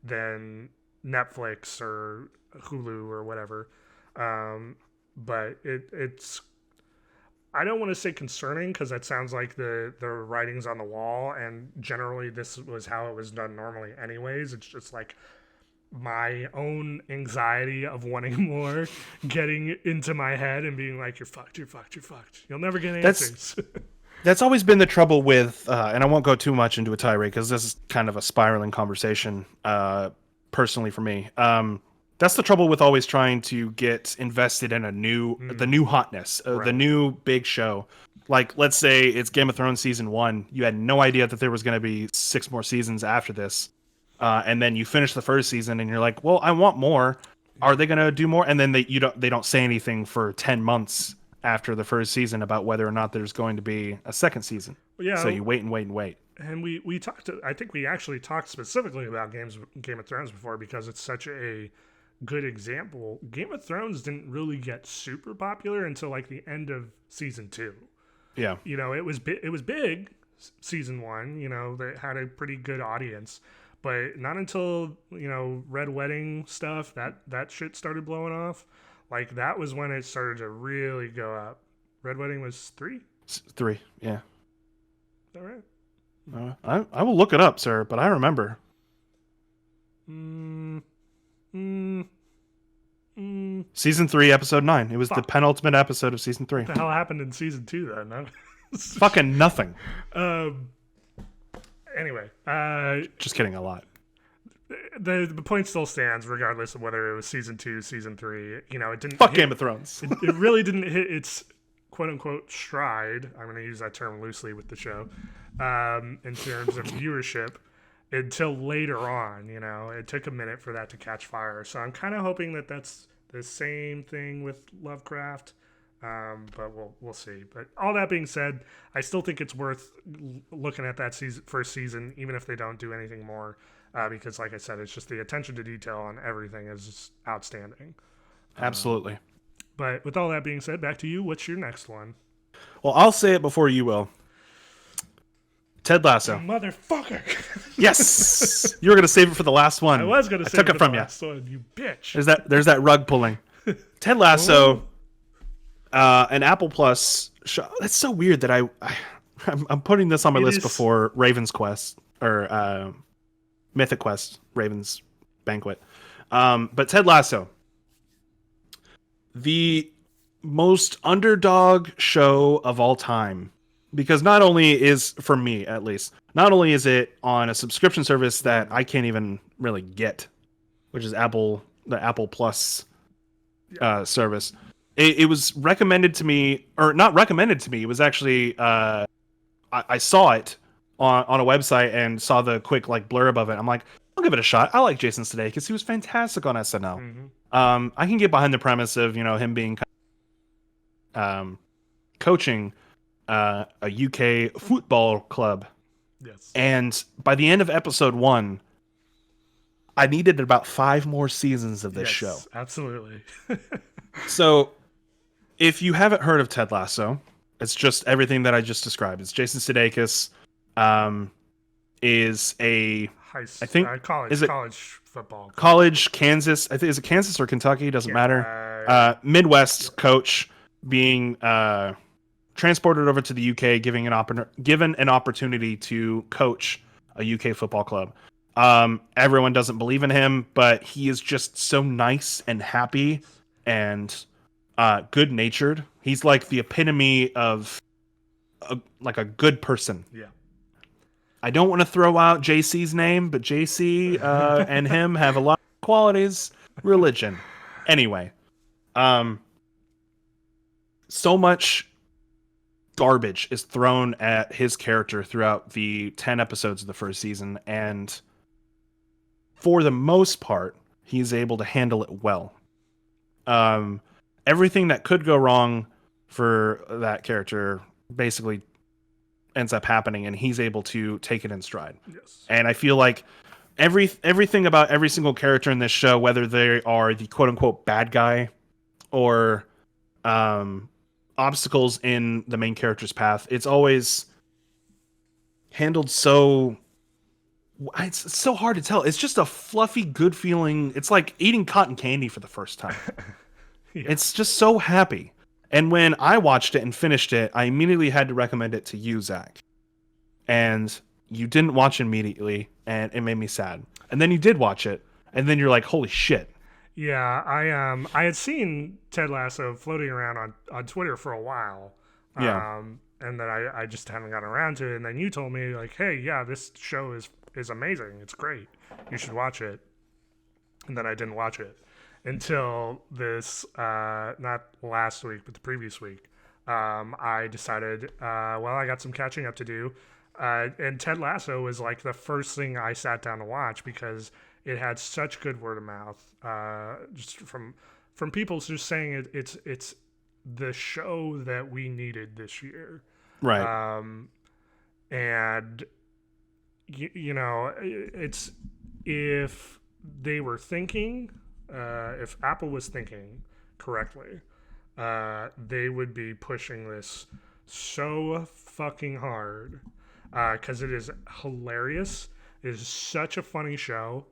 Speaker 1: than Netflix or Hulu or whatever. But it's... I don't want to say concerning, because that sounds like the writing's on the wall, and generally this was how it was done normally anyways. It's just like my own anxiety of wanting more getting into my head and being like, you're fucked. You'll never get answers.
Speaker 2: That's always been the trouble with, and I won't go too much into a tirade because this is kind of a spiraling conversation personally for me. That's the trouble with always trying to get invested in the new hotness, the new big show. Like, let's say it's Game of Thrones season 1. You had no idea that there was going to be 6 more seasons after this. And then you finish the first season and you're like, well, I want more. Are they going to do more? And then they don't say anything for 10 months after the first season about whether or not there's going to be a second season.
Speaker 1: Yeah.
Speaker 2: So you wait and wait and wait.
Speaker 1: And we talked, I think we actually talked specifically about Game of Thrones before because it's such a good example. Game of Thrones didn't really get super popular until like the end of season 2.
Speaker 2: Yeah.
Speaker 1: You know, it was big season 1, you know, they had a pretty good audience, but not until, you know, Red Wedding stuff, that shit started blowing off. Like that was when it started to really go up. Red Wedding was 3?
Speaker 2: 3, yeah.
Speaker 1: Is that right?
Speaker 2: I will look it up, sir, but I remember. Season 3, episode 9. It was the penultimate episode of season 3.
Speaker 1: What the hell happened in season 2 then?
Speaker 2: Fucking nothing.
Speaker 1: Anyway,
Speaker 2: just kidding. A lot.
Speaker 1: The point still stands, regardless of whether it was season 2, season 3. You know, it didn't.
Speaker 2: Fuck Game of Thrones.
Speaker 1: It really didn't hit its quote unquote stride. I'm going to use that term loosely with the show, in terms of viewership, until later on. You know, it took a minute for that to catch fire. So I'm kind of hoping that that's the same thing with Lovecraft. But we'll see. But all that being said, I still think it's worth looking at that first season, even if they don't do anything more, because, like I said, it's just the attention to detail on everything is just outstanding.
Speaker 2: Absolutely.
Speaker 1: But with all that being said, back to you. What's your next one?
Speaker 2: Well, I'll say it before you will. Ted Lasso.
Speaker 1: Motherfucker.
Speaker 2: Yes. You were going to save it for the last one.
Speaker 1: I was going to save it
Speaker 2: for the
Speaker 1: last one, you bitch.
Speaker 2: There's that rug pulling. Ted Lasso, an Apple Plus show. That's so weird that I'm putting this on my list before Raven's Quest or Mythic Quest, Raven's Banquet. But Ted Lasso, the most underdog show of all time. Because not only is, for me at least, not only is it on a subscription service that I can't even really get, which is the Apple Plus service. It was recommended to me, or not recommended to me. It was actually, I saw it on a website and saw the quick like blurb of it. I'm like, I'll give it a shot. I like Jason Sudeikis. He was fantastic on SNL. Mm-hmm. I can get behind the premise of, you know, him being coaching a UK football club.
Speaker 1: Yes. And
Speaker 2: by the end of episode 1, I needed about 5 more seasons of this show.
Speaker 1: Absolutely.
Speaker 2: So, if you haven't heard of Ted Lasso, it's just everything that I just described. It's Jason Sudeikis, is a college football. College Kansas. I think is it Kansas or Kentucky? Doesn't matter. Midwest coach being transported over to the UK, given an opportunity to coach a UK football club. Everyone doesn't believe in him, but he is just so nice and happy and good-natured. He's like the epitome of a good person.
Speaker 1: Yeah.
Speaker 2: I don't want to throw out JC's name, but JC and him have a lot of qualities. Religion. Anyway. So much garbage is thrown at his character throughout the 10 episodes of the first season, and for the most part, he's able to handle it well. Everything that could go wrong for that character basically ends up happening, and he's able to take it in stride.
Speaker 1: Yes.
Speaker 2: And I feel like everything about every single character in this show, whether they are the quote-unquote bad guy or obstacles in the main character's path, it's always handled so... It's so hard to tell. It's just a fluffy, good feeling. It's like eating cotton candy for the first time. Yeah. It's just so happy. And when I watched it and finished it, I immediately had to recommend it to you, Zach. And you didn't watch it immediately, and it made me sad. And then you did watch it, and then you're like, holy shit.
Speaker 1: Yeah, I had seen Ted Lasso floating around on Twitter for a while.
Speaker 2: Yeah.
Speaker 1: And then I just haven't gotten around to it. And then you told me, like, hey, yeah, this show is amazing. It's great. You should watch it. And then I didn't watch it until this, not last week, but the previous week. I decided, well, I got some catching up to do. And Ted Lasso was like the first thing I sat down to watch because it had such good word of mouth, just from people just saying it's the show that we needed this year.
Speaker 2: Right.
Speaker 1: And you know, it's if they were thinking, if Apple was thinking correctly, they would be pushing this so fucking hard because it is hilarious. It is such a funny show.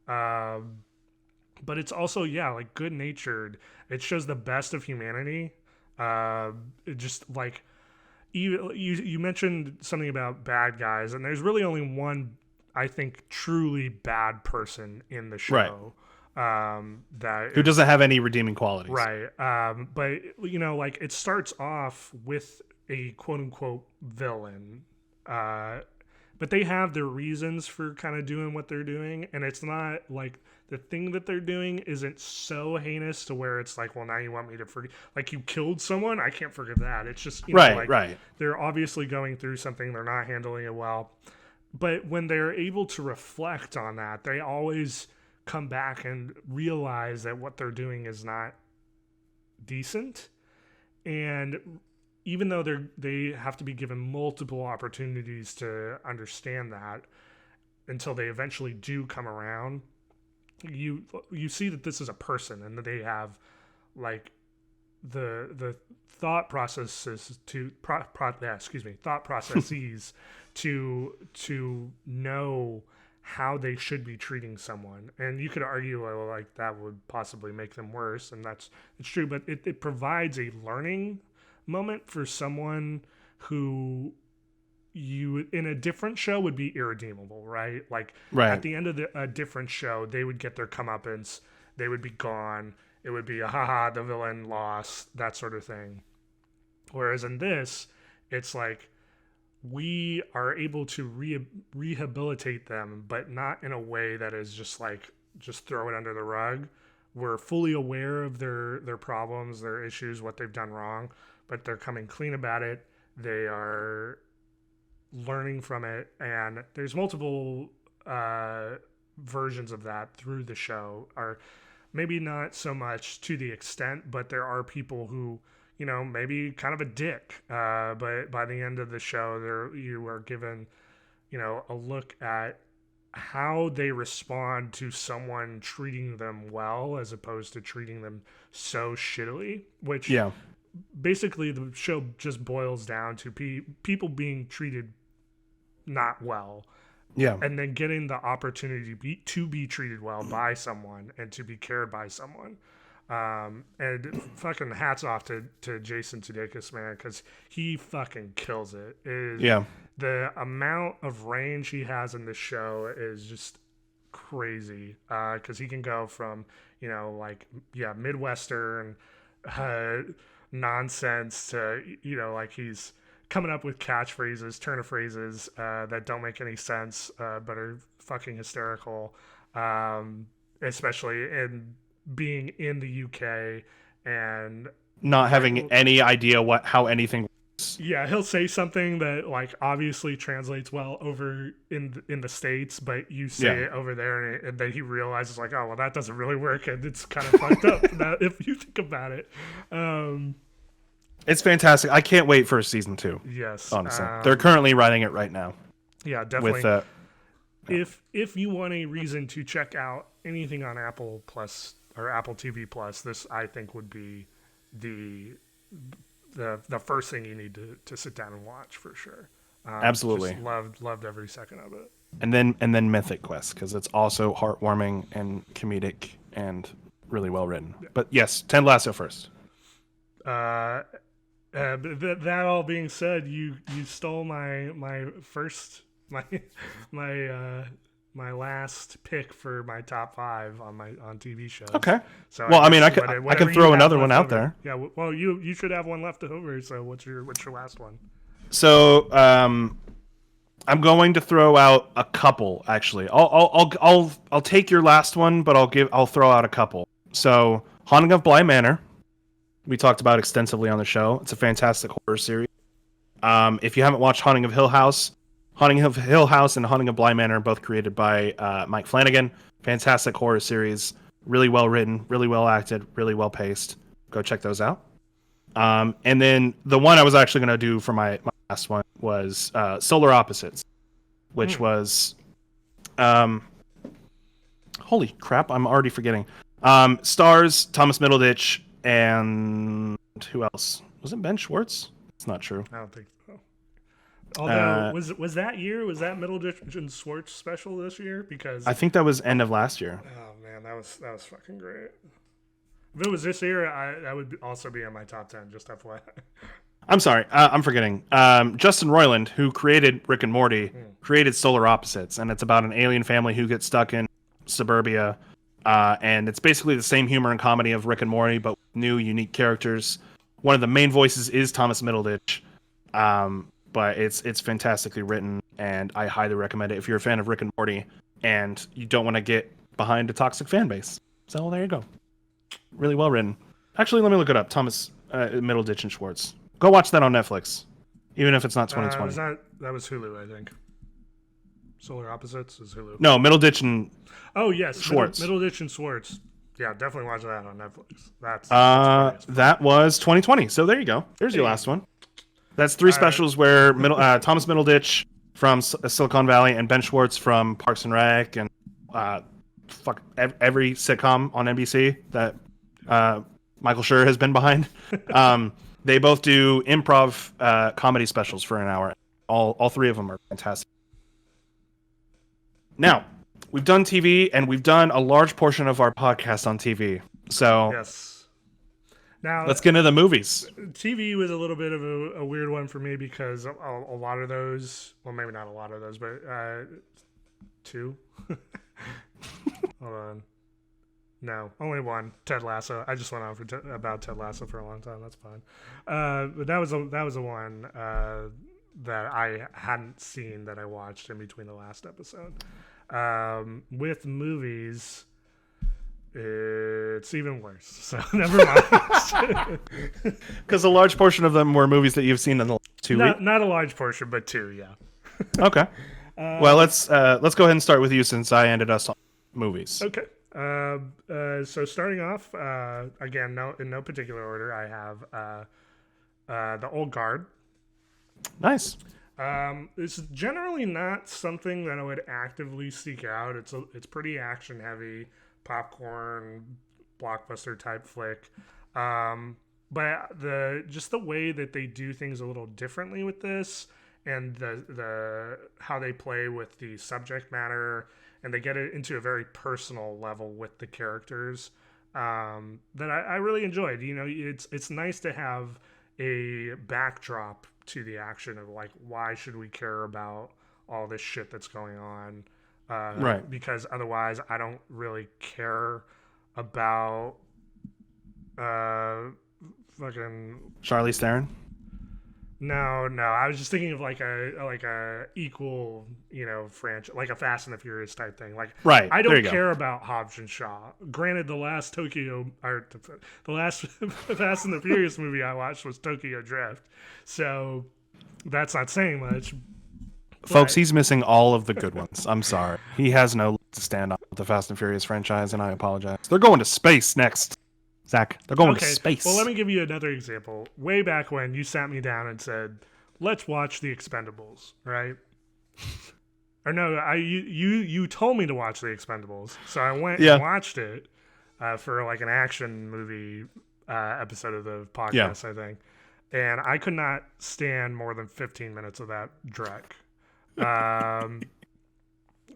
Speaker 1: But it's also, yeah, like good natured. It shows the best of humanity. It just like you mentioned something about bad guys, and there's really only one, I think, truly bad person in the show. That
Speaker 2: who doesn't have any redeeming qualities.
Speaker 1: Right. But you know, like it starts off with a quote unquote villain. But they have their reasons for kind of doing what they're doing, and it's not like the thing that they're doing isn't so heinous to where it's like, well, now you want me to forget, like you killed someone, I can't forgive that. It's just, you know, like, they're obviously going through something, they're not handling it well. But when they're able to reflect on that, they always come back and realize that what they're doing is not decent. And even though they have to be given multiple opportunities to understand that until they eventually do come around, you see that this is a person and that they have like the thought processes thought processes to know how they should be treating someone. And you could argue, well, like that would possibly make them worse, and it's true, but it provides a learning moment for someone who you in a different show would be irredeemable, right? Like at the end of a different show, they would get their comeuppance, they would be gone, it would be a haha, the villain lost, that sort of thing. Whereas in this, it's like we are able to rehabilitate them, but not in a way that is just like just throw it under the rug. We're fully aware of their problems, their issues, what they've done wrong, but they're coming clean about it. They are learning from it, and there's multiple versions of that through the show. Or maybe not so much to the extent, but there are people who, you know, maybe kind of a dick, but by the end of the show, you are given, you know, a look at how they respond to someone treating them well as opposed to treating them so shittily, which basically the show just boils down to people being treated not well. Yeah. And then getting the opportunity to be treated well by someone and to be cared by someone. And fucking hats off to Jason Sudeikis, man, because he fucking kills it. The amount of range he has in this show is just crazy. Because he can go from, you know, like, Midwestern nonsense to, you know, like he's coming up with catchphrases, turn of phrases that don't make any sense, but are fucking hysterical. Especially in being in the UK and
Speaker 2: not having any idea how anything works.
Speaker 1: Yeah, he'll say something that like obviously translates well over in the States, but you say it over there and then he realizes like, oh well, that doesn't really work, and it's kind of fucked up if you think about it.
Speaker 2: It's fantastic. I can't wait for season 2.
Speaker 1: Yes,
Speaker 2: honestly, they're currently writing it right now.
Speaker 1: Yeah, definitely. If you want a reason to check out anything on Apple Plus or Apple TV Plus, this I think would be the first thing you need to sit down and watch for sure.
Speaker 2: Absolutely,
Speaker 1: just loved every second of it.
Speaker 2: And then Mythic Quest, because it's also heartwarming and comedic and really well written. Yeah. But yes, Ted Lasso first.
Speaker 1: That all being said, you stole my last pick for my top 5 on TV shows.
Speaker 2: Okay. So well, I mean, I can throw another one out there.
Speaker 1: Yeah. Well, you should have one left over. So what's your last one?
Speaker 2: So I'm going to throw out a couple. Actually, I'll take your last one, but I'll throw out a couple. So Haunting of Bly Manor. we talked about extensively on the show. It's a fantastic horror series. If you haven't watched Haunting of Hill House, Haunting of Hill House and Haunting of Bly Manor are both created by Mike Flanagan. Fantastic horror series. Really well written, really well acted, really well paced. Go check those out. And then the one I was actually going to do for my last one was Solar Opposites, which was... holy crap, I'm already forgetting. Stars, Thomas Middleditch, and who else? Was it Ben Schwartz? It's not true.
Speaker 1: I don't think so. Although, was that year? Was that Middleditch and Schwartz special this year? Because
Speaker 2: I think that was end of last year.
Speaker 1: Oh man, that was fucking great. If it was this year, that would also be on my top 10. Just FYI.
Speaker 2: I'm sorry, I'm forgetting. Justin Roiland, who created Rick and Morty, created Solar Opposites, and it's about an alien family who gets stuck in suburbia, and it's basically the same humor and comedy of Rick and Morty, but with new, unique characters. One of the main voices is Thomas Middleditch, but it's fantastically written, and I highly recommend it if you're a fan of Rick and Morty and you don't want to get behind a toxic fan base. So there you go. Really well written. Actually, let me look it up. Thomas Middleditch and Schwartz. Go watch that on Netflix, even if it's not 2020.
Speaker 1: That was Hulu, I think. Solar Opposites is Hulu.
Speaker 2: No, Middleditch and
Speaker 1: Schwartz. Middleditch and Schwartz. Yeah, definitely watch that on Netflix. That's
Speaker 2: that was 2020. So there you go. There's your last one. That's three specials where Thomas Middleditch from Silicon Valley and Ben Schwartz from Parks and Rec and every sitcom on NBC that Michael Schur has been behind. They both do improv comedy specials for an hour. All three of them are fantastic. Now, we've done TV, and we've done a large portion of our podcast on TV. So
Speaker 1: yes. Now
Speaker 2: let's get into the movies.
Speaker 1: TV was a little bit of a weird one for me because a lot of those, well, maybe not a lot of those, but two. Hold on. No, only one. Ted Lasso. I just went on about Ted Lasso for a long time. That's fine. But that was a one that I hadn't seen that I watched in between the last episode. With movies, it's even worse. So never mind.
Speaker 2: Because a large portion of them were movies that you've seen in the last 2 weeks.
Speaker 1: Not a large portion, but two. Yeah.
Speaker 2: Okay. Well, let's go ahead and start with you since I ended us on movies.
Speaker 1: Okay. So starting off, again, in no particular order, I have The Old Guard.
Speaker 2: Nice.
Speaker 1: It's generally not something that I would actively seek out. It's pretty action heavy, popcorn, blockbuster type flick. But the way that they do things a little differently with this, and the how they play with the subject matter, and they get it into a very personal level with the characters, that I really enjoyed. You know, it's nice to have a backdrop to the action of like, why should we care about all this shit that's going on?
Speaker 2: Right.
Speaker 1: Because otherwise I don't really care about fucking
Speaker 2: Charlize Theron.
Speaker 1: No. I was just thinking of like a equal, franchise, like a Fast and the Furious type thing. Like,
Speaker 2: right.
Speaker 1: I don't care about Hobbs and Shaw. Granted, the last the last Fast and the Furious movie I watched was Tokyo Drift, so that's not saying much.
Speaker 2: Folks, he's missing all of the good ones. I'm sorry. He has no leg to stand on with the Fast and Furious franchise, and I apologize. They're going to space next. Zach, they're going to space.
Speaker 1: Well, let me give you another example. Way back when you sat me down and said, "Let's watch The Expendables," right? Or no, you told me to watch The Expendables, so I went and watched it for like an action movie episode of the podcast, I think, and I could not stand more than 15 minutes of that dreck.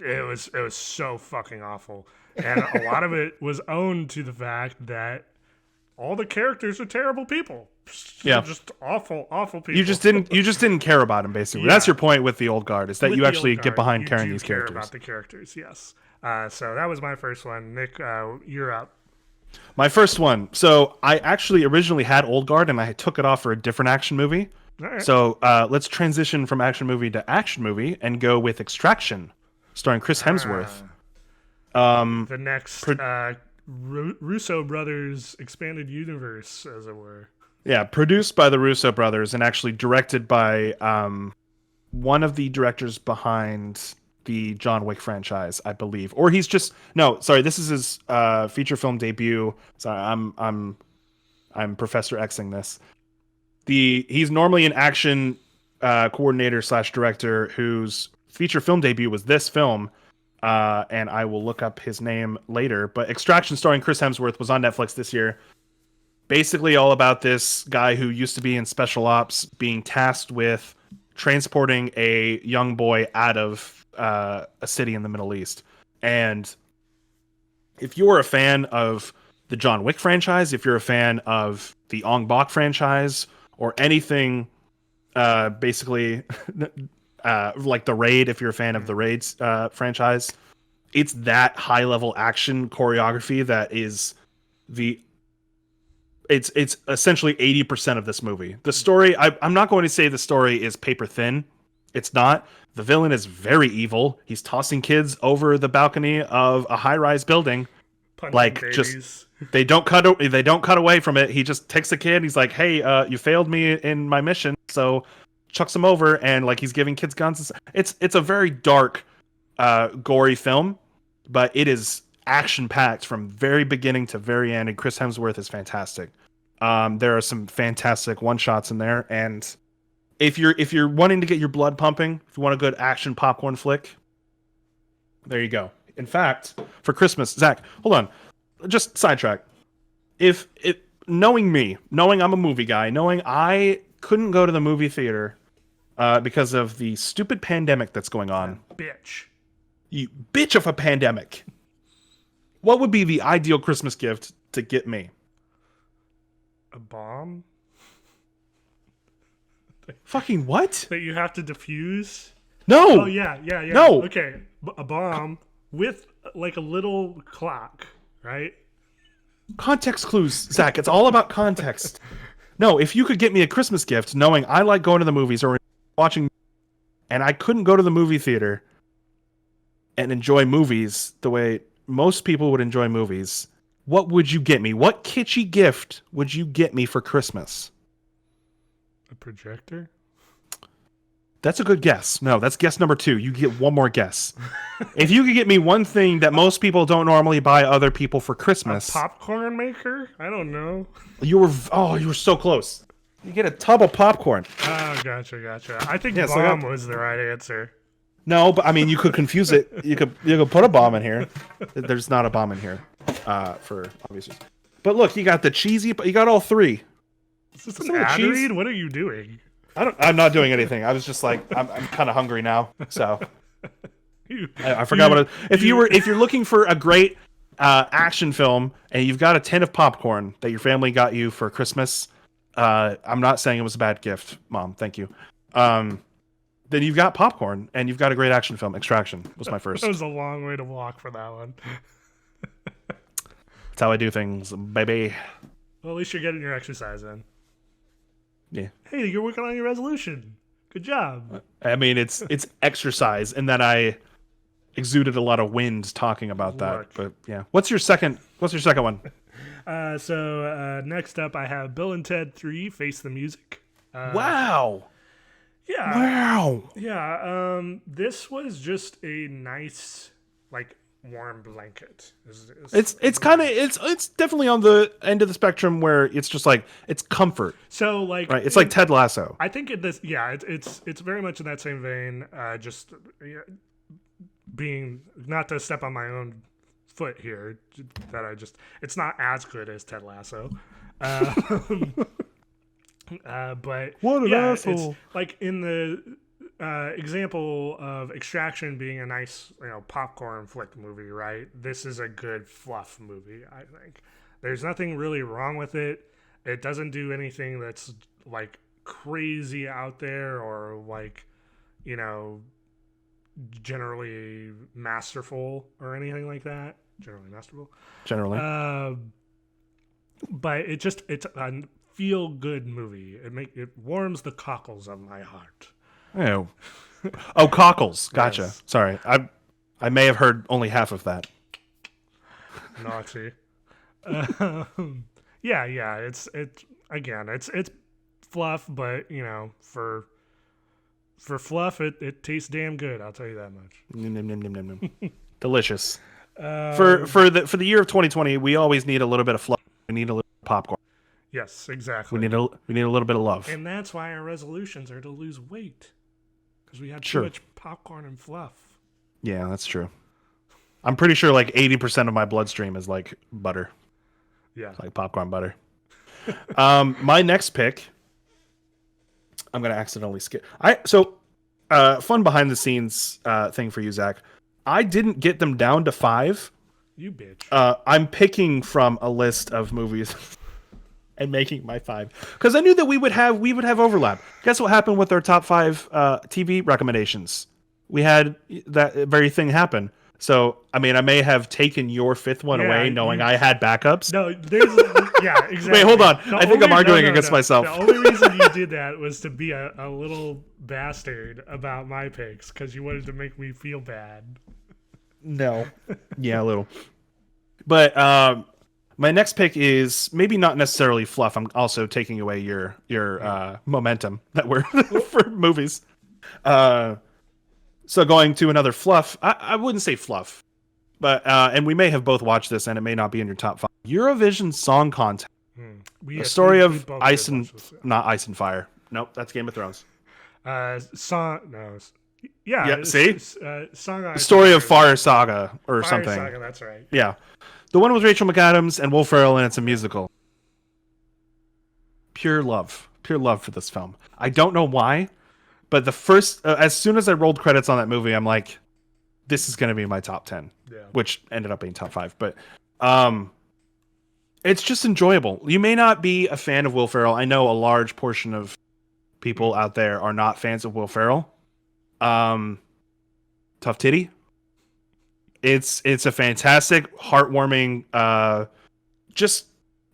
Speaker 1: It was so fucking awful, and a lot of it was owed to the fact that all the characters are terrible people.
Speaker 2: Yeah,
Speaker 1: just awful people.
Speaker 2: You just didn't care about them, basically. Yeah. That's your point with the Old Guard, is that you actually get behind carrying these characters.
Speaker 1: Care about the characters, yes. So that was my first one. Nick, you're up.
Speaker 2: My first one. So I actually originally had Old Guard, and I took it off for a different action movie.
Speaker 1: All right.
Speaker 2: So let's transition from action movie to action movie and go with Extraction, starring Chris Hemsworth.
Speaker 1: The next Russo brothers expanded universe, as it were.
Speaker 2: Yeah, produced by the Russo brothers and actually directed by one of the directors behind the John Wick franchise, I believe. Or he's just no, sorry, this is his feature film debut. Sorry, I'm Professor Xing this. He's normally an action coordinator / director whose feature film debut was this film. And I will look up his name later. But Extraction, starring Chris Hemsworth, was on Netflix this year. Basically all about this guy who used to be in special ops being tasked with transporting a young boy out of a city in the Middle East. And if you're a fan of the John Wick franchise, if you're a fan of the Ong Bak franchise, or anything basically like The Raid, if you're a fan of the Raid's franchise, it's that high level action choreography that is it's essentially 80% of this movie. The story, I'm not going to say the story is paper thin. It's not. The villain is very evil. He's tossing kids over the balcony of a high-rise building.
Speaker 1: Punching
Speaker 2: like
Speaker 1: babies.
Speaker 2: Just they don't cut away from it. He just takes a kid. He's like, "Hey, you failed me in my mission," so chucks him over, and like he's giving kids guns. It's a very dark, gory film, but it is action-packed from very beginning to very end, and Chris Hemsworth is fantastic. There are some fantastic one-shots in there, and if you're wanting to get your blood pumping, if you want a good action popcorn flick, there you go. In fact, for Christmas, Zach, hold on, just sidetrack. If knowing me, knowing I'm a movie guy, knowing I couldn't go to the movie theater because of the stupid pandemic that's going on.
Speaker 1: Bitch.
Speaker 2: You bitch of a pandemic. What would be the ideal Christmas gift to get me?
Speaker 1: A bomb?
Speaker 2: Fucking what?
Speaker 1: That you have to defuse?
Speaker 2: No!
Speaker 1: Oh, yeah.
Speaker 2: No!
Speaker 1: Okay, a bomb with, like, a little clock, right?
Speaker 2: Context clues, Zach. It's all about context. No, if you could get me a Christmas gift, knowing I like going to the movies or watching, and I couldn't go to the movie theater and enjoy movies the way most people would enjoy movies, what would you get me? What kitschy gift would you get me for Christmas?
Speaker 1: A projector?
Speaker 2: That's a good guess. No, that's guess number 2. You get one more guess. If you could get me one thing that most people don't normally buy other people for Christmas.
Speaker 1: A popcorn maker? I don't know.
Speaker 2: You were so close. You get a tub of popcorn.
Speaker 1: Oh, gotcha. I think
Speaker 2: Yeah, so
Speaker 1: bomb was the right answer.
Speaker 2: No, but I mean, you could confuse it. You could put a bomb in here. There's not a bomb in here, for obvious reasons. But look, you got the cheesy. You got all 3.
Speaker 1: Is this an ad read? What are you doing?
Speaker 2: I'm not doing anything. I was just like, I'm kind of hungry now, so I forgot what. If you're looking for a great action film and you've got a tin of popcorn that your family got you for Christmas, I'm not saying it was a bad gift, Mom. Thank you. Then you've got popcorn and you've got a great action film. Extraction was my first.
Speaker 1: That was a long way to walk for that one.
Speaker 2: That's how I do things, baby.
Speaker 1: Well, at least you're getting your exercise in.
Speaker 2: Yeah.
Speaker 1: Hey, you're working on your resolution. Good job.
Speaker 2: I mean, it's exercise, and that I exuded a lot of wind talking about that.
Speaker 1: Look.
Speaker 2: But yeah, what's your second one?
Speaker 1: So next up, I have Bill and Ted 3: Face the Music.
Speaker 2: Wow.
Speaker 1: Yeah.
Speaker 2: Wow.
Speaker 1: Yeah. This was just a nice, like, warm blanket.
Speaker 2: It's definitely on the end of the spectrum where it's just like it's comfort.
Speaker 1: So like,
Speaker 2: right? It's like Ted Lasso.
Speaker 1: I think it's very much in that same vein. Just being, not to step on my own foot here, that it's not as good as Ted Lasso. But
Speaker 2: what an asshole!
Speaker 1: It's like in the example of Extraction being a nice, popcorn flick movie, right? This is a good fluff movie, I think. There's nothing really wrong with it. It doesn't do anything that's like crazy out there or like, generally masterful or anything like that. Generally masterful.
Speaker 2: Generally.
Speaker 1: But it's a feel good movie. It warms the cockles of my heart.
Speaker 2: Oh, cockles. Gotcha.
Speaker 1: Yes.
Speaker 2: Sorry, I may have heard only half of that.
Speaker 1: Naughty. Yeah. It's again, it's fluff, but for fluff, it tastes damn good. I'll tell you that much.
Speaker 2: Nom, nom, nom, nom, nom, nom. Delicious.
Speaker 1: Uh,
Speaker 2: For the year of 2020, we always need a little bit of fluff. We need a little popcorn.
Speaker 1: yes,
Speaker 2: We
Speaker 1: exactly.
Speaker 2: need a little bit of love.
Speaker 1: And that's why our resolutions are to lose weight because we had too
Speaker 2: Sure.
Speaker 1: much popcorn and fluff.
Speaker 2: Yeah, that's true. I'm pretty sure like 80% of my bloodstream is like butter,
Speaker 1: Yeah.
Speaker 2: like popcorn butter. My next pick, I'm gonna accidentally skip. Fun behind the scenes thing for you, Zach. I didn't get them down to 5.
Speaker 1: You bitch.
Speaker 2: I'm picking from a list of movies and making my 5 because I knew that we would have overlap. Guess what happened with our top 5 TV recommendations? We had that very thing happen. So I mean, I may have taken your 5th one away, knowing I had backups.
Speaker 1: No, there's yeah, exactly.
Speaker 2: Wait, hold on. I think I'm arguing against myself.
Speaker 1: The only reason you did that was to be a little bastard about my picks because you wanted to make me feel bad.
Speaker 2: No. Yeah, a little. But my next pick is maybe not necessarily fluff. I'm also taking away your momentum that we're for movies. So going to another fluff. I wouldn't say fluff, but and we may have both watched this, and it may not be in your top 5. Eurovision Song Contest. The story of Ice and not Ice and Fire. Nope, that's Game of Thrones.
Speaker 1: Song no. Yeah.
Speaker 2: Yeah. See.
Speaker 1: Song.
Speaker 2: The story of Fire Saga or
Speaker 1: Fire
Speaker 2: something.
Speaker 1: Saga, that's right.
Speaker 2: Yeah. The one with Rachel McAdams and Will Ferrell, and it's a musical. Pure love for this film. I don't know why, but the first, as soon as I rolled credits on that movie, I'm like, this is going to be my top 10, which ended up being top 5. But it's just enjoyable. You may not be a fan of Will Ferrell. I know a large portion of people out there are not fans of Will Ferrell. Tough titty. It's a fantastic, heartwarming, just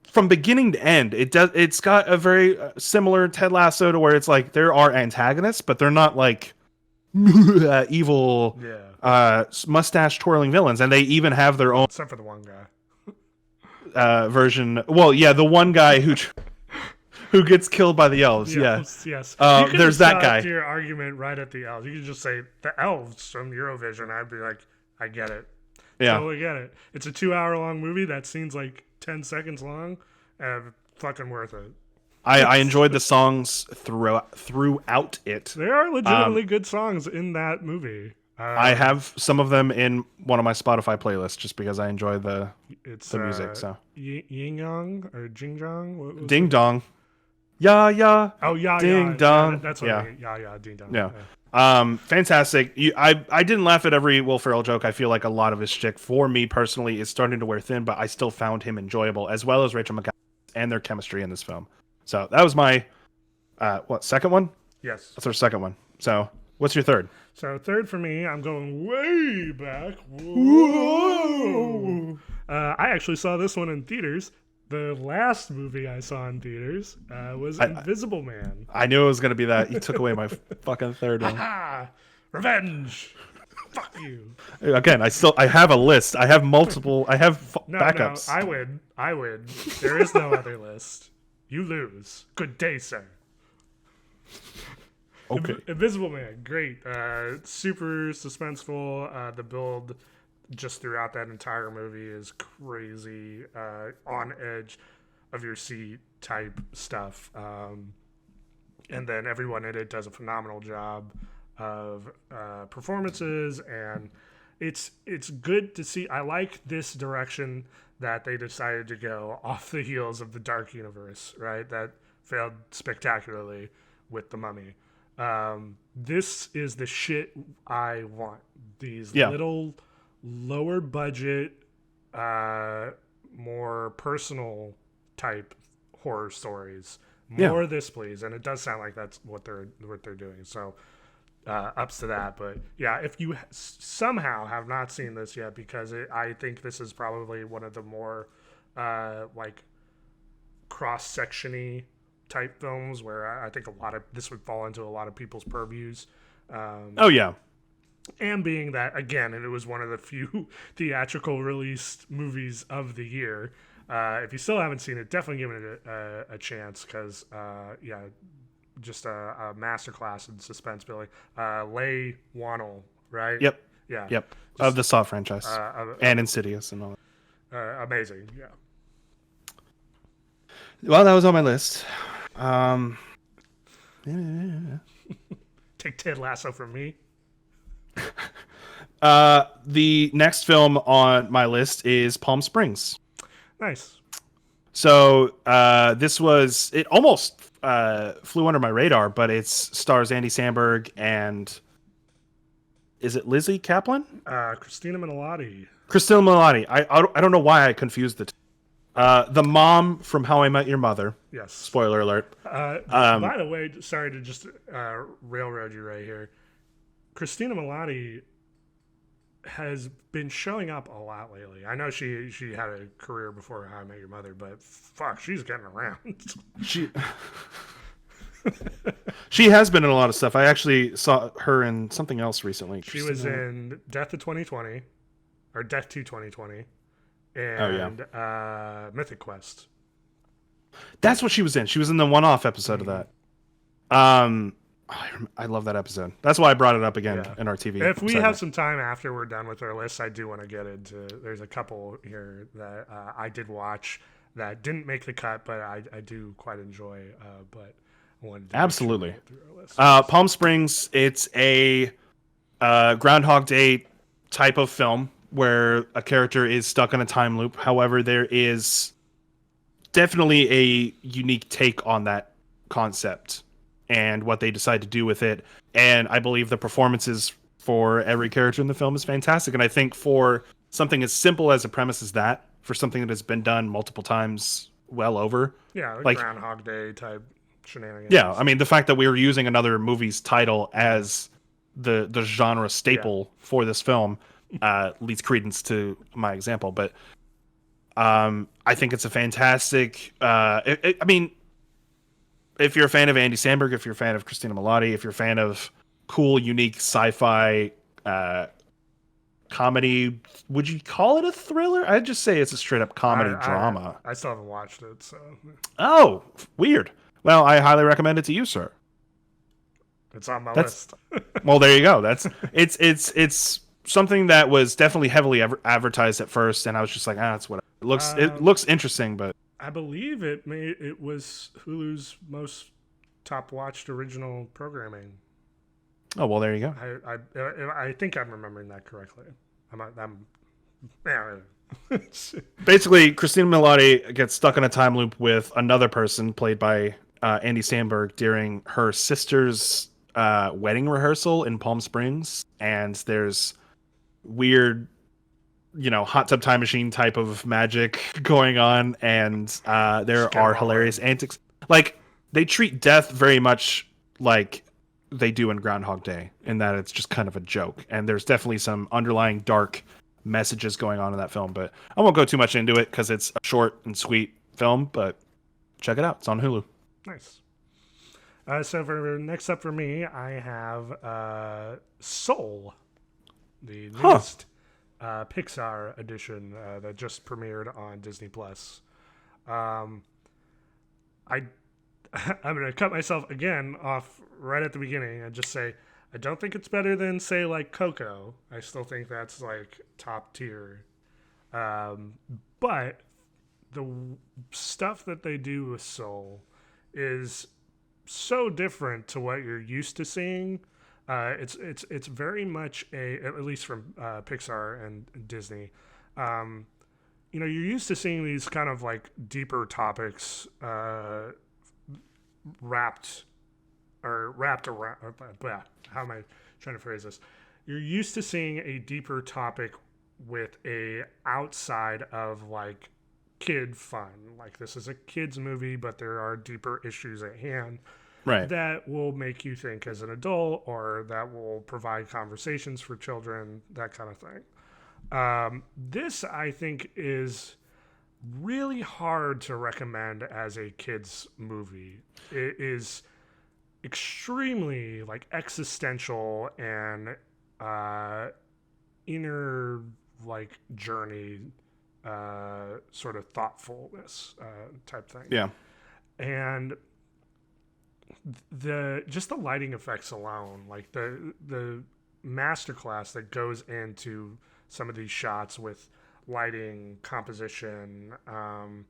Speaker 2: from beginning to end. It's got a very similar Ted Lasso to where it's like there are antagonists, but they're not like evil, mustache twirling villains, and they even have their own.
Speaker 1: Except for the one guy.
Speaker 2: Version. Well, yeah, the one guy who gets killed by the elves.
Speaker 1: Yes.
Speaker 2: There's that guy.
Speaker 1: Your argument right at the elves. You could just say the elves from Eurovision. I'd be like, I get it.
Speaker 2: Yeah,
Speaker 1: totally get it. It's a 2-hour-long movie that seems like 10 seconds long. Fucking worth it.
Speaker 2: I enjoyed the songs throughout it.
Speaker 1: There are legitimately good songs in that movie.
Speaker 2: I have some of them in one of my Spotify playlists just because I enjoy the music. So
Speaker 1: Ying Yang or Jing Jong?
Speaker 2: Ding Dong. Yeah.
Speaker 1: Oh, yeah.
Speaker 2: Ding Dong.
Speaker 1: That's what I mean. Yeah, Ding Dong.
Speaker 2: Yeah. Fantastic. I didn't laugh at every Will Ferrell joke. I feel like a lot of his shtick, for me personally, is starting to wear thin, but I still found him enjoyable, as well as Rachel McAdams and their chemistry in this film. So that was my second one?
Speaker 1: Yes.
Speaker 2: That's our second one. So what's your third?
Speaker 1: So third for me, I'm going way back. Whoa! I actually saw this one in theaters. The last movie I saw in theaters was Invisible Man.
Speaker 2: I knew it was going to be that. You took away my fucking third one.
Speaker 1: Revenge! Fuck you.
Speaker 2: Again, I have a list. I have multiple. I have backups.
Speaker 1: No, I win. There is no other list. You lose. Good day, sir.
Speaker 2: Okay.
Speaker 1: Invisible Man, great. Super suspenseful. The build just throughout that entire movie is crazy. On edge of your seat type stuff. And then everyone in it does a phenomenal job of performances, and it's good to see. I like this direction that they decided to go off the heels of the Dark Universe, right? That failed spectacularly with The Mummy. This is the shit I want. These little lower budget, more personal type horror stories. More of this, please. And it does sound like that's what they're doing. So ups to that. But yeah, if you somehow have not seen this yet, because I think this is probably one of the more like cross-section-y type films where I think a lot of this would fall into a lot of people's purviews. And being that, again, it was one of the few theatrical released movies of the year, If you still haven't seen it, definitely give it a chance because, yeah, just a masterclass in suspense building. Leigh Whannell, right?
Speaker 2: Yep.
Speaker 1: Yeah,
Speaker 2: Yep. Of
Speaker 1: just
Speaker 2: the Saw franchise and Insidious and all that.
Speaker 1: amazing. Yeah.
Speaker 2: Well, that was on my list.
Speaker 1: Take Ted Lasso from me.
Speaker 2: The next film on my list is Palm Springs.
Speaker 1: Nice.
Speaker 2: So it almost flew under my radar, but it stars Andy Samberg and is it Lizzie Kaplan?
Speaker 1: Christina Milioti.
Speaker 2: Christina Milioti. I don't know why I confused the two. The mom from How I Met Your Mother.
Speaker 1: Yes.
Speaker 2: Spoiler alert.
Speaker 1: By the way, sorry to just railroad you right here. Christina Milioti has been showing up a lot lately. I know she had a career before How I Met Your Mother, but fuck, she's getting around.
Speaker 2: She has been in a lot of stuff. I actually saw her in something else recently.
Speaker 1: She was in Death of 2020, or Death to 2020, and Mythic Quest.
Speaker 2: That's what she was in. She was in the one-off episode of that. I love that episode. That's why I brought it up again in our TV.
Speaker 1: If we have some time after we're done with our list, I do want to get into. There's a couple here that I did watch that didn't make the cut, but I do quite enjoy. But I wanted to
Speaker 2: absolutely.
Speaker 1: Sure
Speaker 2: Palm Springs. It's a Groundhog Day type of film where a character is stuck in a time loop. However, there is definitely a unique take on that concept and what they decide to do with it. And I believe the performances for every character in the film is fantastic. And I think for something as simple as a premise as that, for something that has been done multiple times well over.
Speaker 1: Yeah, like Groundhog Day type shenanigans.
Speaker 2: Yeah, I mean, the fact that we were using another movie's title as the genre staple for this film leads credence to my example. But I think it's a fantastic... I mean... If you're a fan of Andy Samberg, if you're a fan of Christina Milioti, if you're a fan of cool, unique sci-fi comedy, would you call it a thriller? I'd just say it's a straight-up comedy drama.
Speaker 1: I still haven't watched it, so...
Speaker 2: Oh, weird. Well, I highly recommend it to you, sir.
Speaker 1: It's on my list.
Speaker 2: Well, there you go. It's something that was definitely heavily advertised at first, and I was just like, it's whatever. It looks interesting, but...
Speaker 1: I believe it was Hulu's most top watched original programming.
Speaker 2: Oh, well, there you go.
Speaker 1: I think I'm remembering that correctly.
Speaker 2: Basically, Christina Milioti gets stuck in a time loop with another person played by Andy Samberg during her sister's wedding rehearsal in Palm Springs, and there's weird, hot tub time machine type of magic going on, and there are hilarious antics. Like, they treat death very much like they do in Groundhog Day, in that it's just kind of a joke. And there's definitely some underlying dark messages going on in that film, but I won't go too much into it because it's a short and sweet film, but check it out. It's on Hulu.
Speaker 1: Nice. So for next up for me, I have Soul, the newest Pixar edition that just premiered on Disney Plus. I'm going to cut myself again off right at the beginning and just say I don't think it's better than, say, like Coco. I still think that's like top tier. But the stuff that they do with Soul is so different to what you're used to seeing. It's very much at least from Pixar and Disney. You're used to seeing these kind of like deeper topics wrapped around. How am I trying to phrase this? You're used to seeing a deeper topic with a outside of like kid fun. Like, this is a kid's movie, but there are deeper issues at hand.
Speaker 2: Right.
Speaker 1: That will make you think as an adult, or that will provide conversations for children, that kind of thing. This, I think, is really hard to recommend as a kid's movie. It is extremely like existential and inner like journey sort of thoughtfulness type thing.
Speaker 2: Yeah.
Speaker 1: And the lighting effects alone, like the masterclass that goes into some of these shots with lighting, composition, and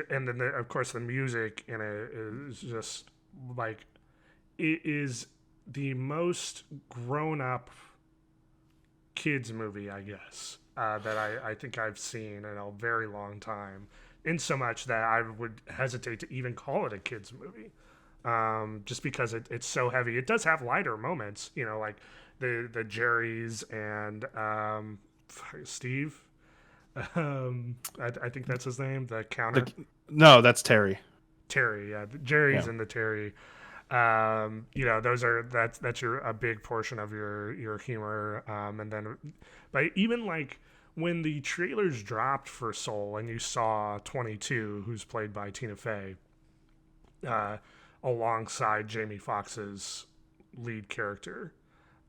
Speaker 1: then of course the music in it is just like, it is the most grown up kids movie, I guess, that I think I've seen in a very long time. In so much that I would hesitate to even call it a kids movie, just because it's so heavy. It does have lighter moments, like the Jerry's and Steve. I think that's his name. The counter.
Speaker 2: No, that's Terry.
Speaker 1: Terry, yeah, the Jerry's and the Terry. That's a big portion of your humor, and then, but even like when the trailers dropped for Soul and you saw 22, who's played by Tina Fey, alongside Jamie Foxx's lead character,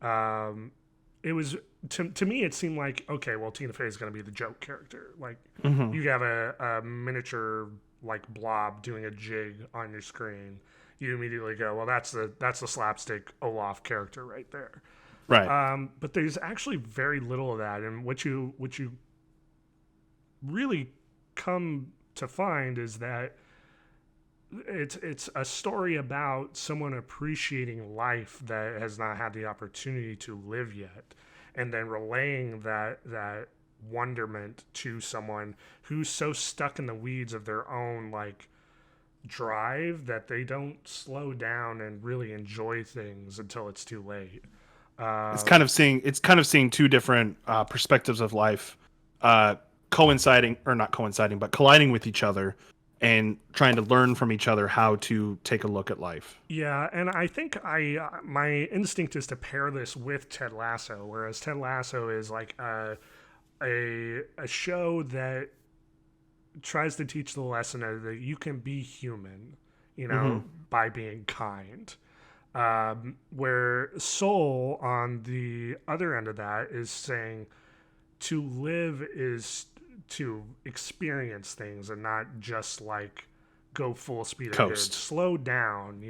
Speaker 1: it was to me it seemed like, okay, well, Tina Fey is going to be the joke character. Like, you have a miniature like blob doing a jig on your screen. You immediately go, well, that's the slapstick Olaf character right there.
Speaker 2: Right.
Speaker 1: But there's actually very little of that, and what you really come to find is that it's a story about someone appreciating life that has not had the opportunity to live yet, and then relaying that wonderment to someone who's so stuck in the weeds of their own like drive that they don't slow down and really enjoy things until it's too late.
Speaker 2: It's kind of seeing two different perspectives of life, colliding with each other, and trying to learn from each other how to take a look at life.
Speaker 1: Yeah, and I think my instinct is to pair this with Ted Lasso, whereas Ted Lasso is like a show that tries to teach the lesson that you can be human, by being kind. Where Soul, on the other end of that, is saying to live is to experience things and not just like go full speed ahead. Slow down,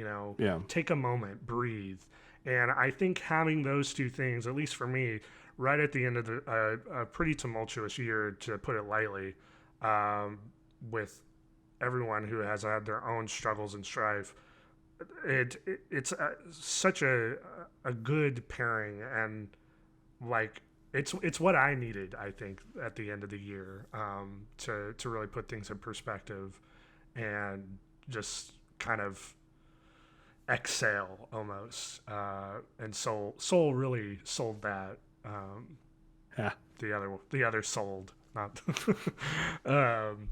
Speaker 1: take a moment, breathe. And I think having those two things, at least for me, right at the end of a pretty tumultuous year, to put it lightly, with everyone who has had their own struggles and strife, it's such a good pairing, and like it's what I needed, I think, at the end of the year, to really put things in perspective and just kind of exhale almost. And Soul really sold that.
Speaker 2: Yeah.
Speaker 1: The other sold. Not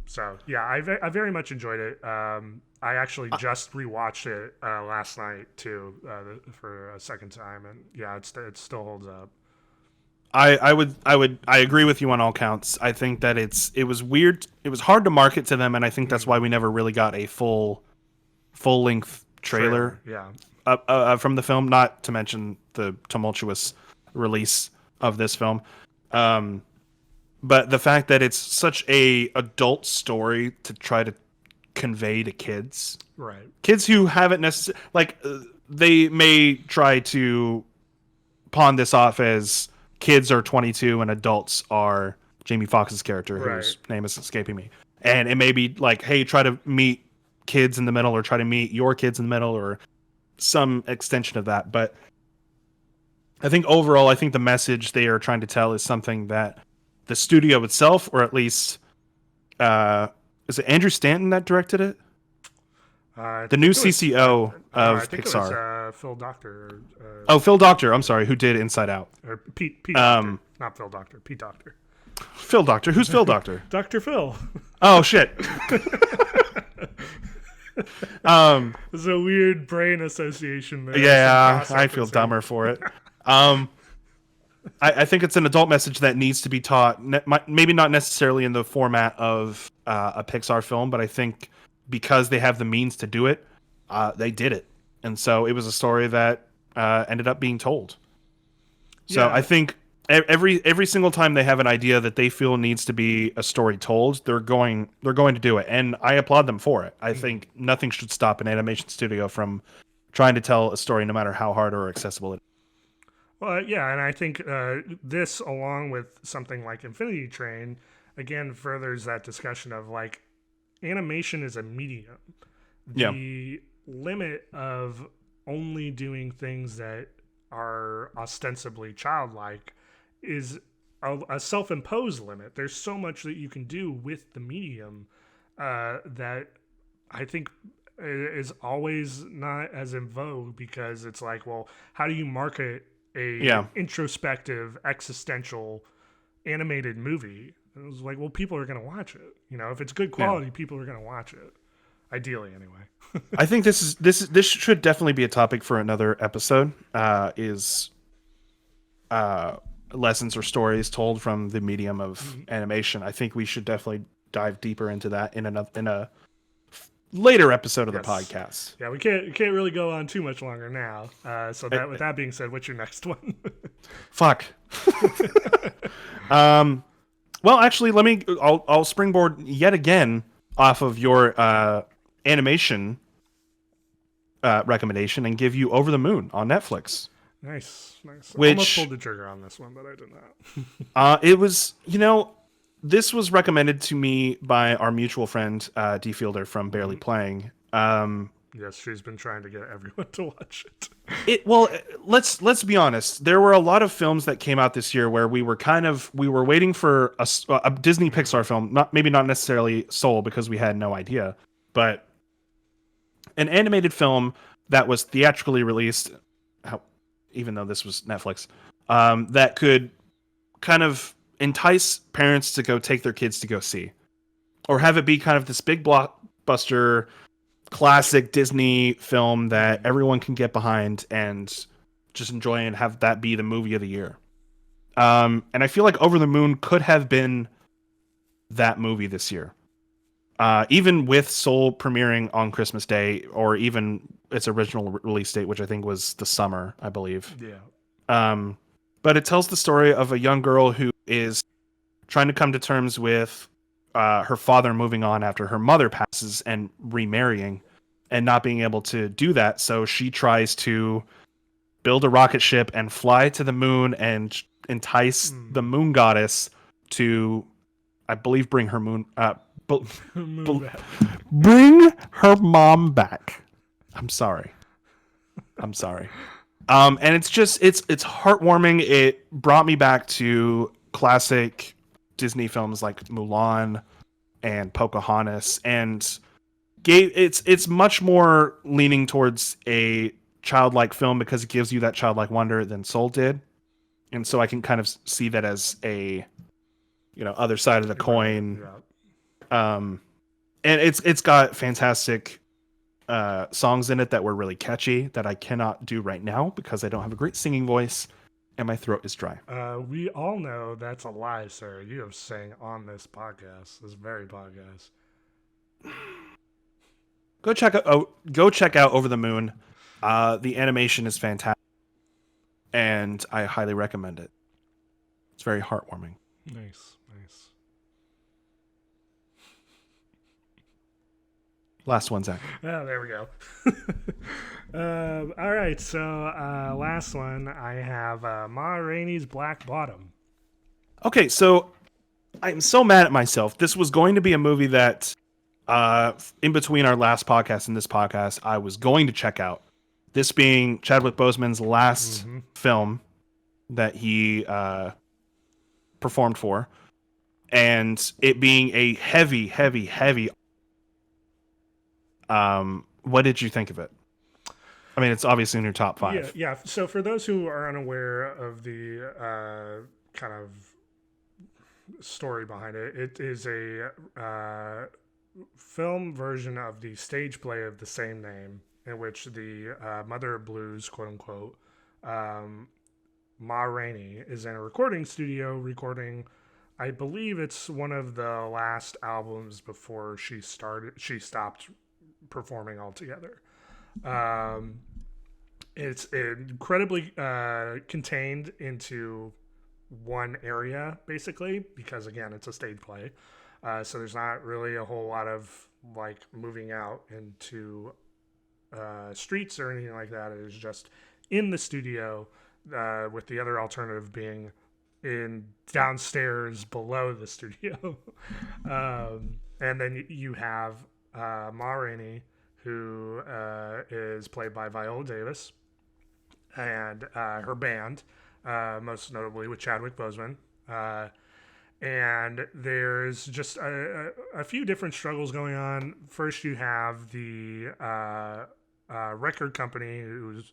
Speaker 1: so yeah, I very much enjoyed it. I actually just rewatched it last night too, for a second time, and yeah, it still holds up.
Speaker 2: I agree with you on all counts. I think that it was weird. It was hard to market to them, and I think that's why we never really got a full length trailer.
Speaker 1: Yeah.
Speaker 2: From the film. Not to mention the tumultuous release of this film. But the fact that it's such a adult story to try to convey to kids,
Speaker 1: right?
Speaker 2: Kids who haven't necessarily, like, they may try to pawn this off as kids are 22 and adults are Jamie Foxx's character, whose name is escaping me. And it may be like, hey, try to meet kids in the middle, or try to meet your kids in the middle, or some extension of that. But I think overall, the message they are trying to tell is something that the studio itself, or at least, is it Andrew Stanton that directed it? The new CCO of
Speaker 1: I think
Speaker 2: Pixar.
Speaker 1: It was, Phil Doctor.
Speaker 2: Phil Doctor. I'm sorry, who did Inside Out?
Speaker 1: Or Pete Doctor. Not Phil Doctor. Pete Doctor.
Speaker 2: Phil Doctor. Who's Phil Doctor?
Speaker 1: Dr. Phil.
Speaker 2: Oh shit.
Speaker 1: There's a weird brain association there.
Speaker 2: Yeah, I feel dumber for it. I think it's an adult message that needs to be taught, maybe not necessarily in the format of a Pixar film, but I think because they have the means to do it, they did it. And so it was a story that ended up being told. So yeah. I think every single time they have an idea that they feel needs to be a story told, they're going to do it, and I applaud them for it. I think nothing should stop an animation studio from trying to tell a story, no matter how hard or accessible it is.
Speaker 1: Well, yeah, and I think this, along with something like Infinity Train, again furthers that discussion of like animation is a medium.
Speaker 2: Yeah.
Speaker 1: The limit of only doing things that are ostensibly childlike is a self-imposed limit. There's so much that you can do with the medium that I think is always not as in vogue, because it's like, well, how do you market a introspective, existential animated movie? And it was like, well, people are going to watch it. You know, if it's good quality, people are going to watch it. Ideally, anyway.
Speaker 2: I think this should definitely be a topic for another episode. Is lessons or stories told from the medium of animation. I think we should definitely dive deeper into that in a later episode of the podcast.
Speaker 1: Yeah, we can't really go on too much longer now. So that with that being said, what's your next one?
Speaker 2: Fuck. Well, actually, I'll springboard yet again off of your animation recommendation and give you Over the Moon on Netflix.
Speaker 1: Nice.
Speaker 2: Which,
Speaker 1: almost pulled the trigger on this one, but I did
Speaker 2: not. It was, this was recommended to me by our mutual friend, D Fielder from Barely Playing.
Speaker 1: Yes, she's been trying to get everyone to watch it.
Speaker 2: Well, let's be honest. There were a lot of films that came out this year where we were waiting for a Disney Pixar film, maybe not necessarily Soul because we had no idea, but an animated film that was theatrically released, even though this was Netflix, that could kind of entice parents to go take their kids to go see, or have it be kind of this big blockbuster classic Disney film that everyone can get behind and just enjoy and have that be the movie of the year. And I feel like Over the Moon could have been that movie this year. Even with Soul premiering on Christmas Day, or even its original release date, which I think was the summer, I believe.
Speaker 1: Yeah.
Speaker 2: But it tells the story of a young girl who is trying to come to terms with her father moving on after her mother passes and remarrying, and not being able to do that. So she tries to build a rocket ship and fly to the moon and entice the moon goddess to, I believe, bring her bring her mom back. I'm sorry. And it's heartwarming. It brought me back to classic Disney films like Mulan and Pocahontas, and it's much more leaning towards a childlike film because it gives you that childlike wonder than Soul did. And so I can kind of see that as a, other side of the coin. Yeah. And it's got fantastic songs in it that were really catchy that I cannot do right now because I don't have a great singing voice and my throat is dry.
Speaker 1: We all know that's a lie, sir. You have sang on this very podcast.
Speaker 2: Go check out Over the Moon. The animation is fantastic, and I highly recommend it. It's very heartwarming.
Speaker 1: Nice.
Speaker 2: Last one, Zach.
Speaker 1: Oh, there we go. All right, so last one, I have Ma Rainey's Black Bottom.
Speaker 2: Okay, so I'm so mad at myself. This was going to be a movie that, in between our last podcast and this podcast, I was going to check out. This being Chadwick Boseman's last film that he performed for, and it being a heavy. What did you think of it? I mean, it's obviously in your top 5.
Speaker 1: Yeah. So for those who are unaware of the kind of story behind it, it is a film version of the stage play of the same name, in which the mother of blues, quote unquote, Ma Rainey, is in a recording studio recording. I believe it's one of the last albums before she stopped performing altogether. It's incredibly contained into one area basically, because again, it's a stage play. So there's not really a whole lot of like moving out into streets or anything like that. It is just in the studio, with the other alternative being in downstairs below the studio. And then you have Ma Rainey, who is played by Viola Davis, and her band, most notably with Chadwick Boseman. And there's just a few different struggles going on. First, you have the record company, who's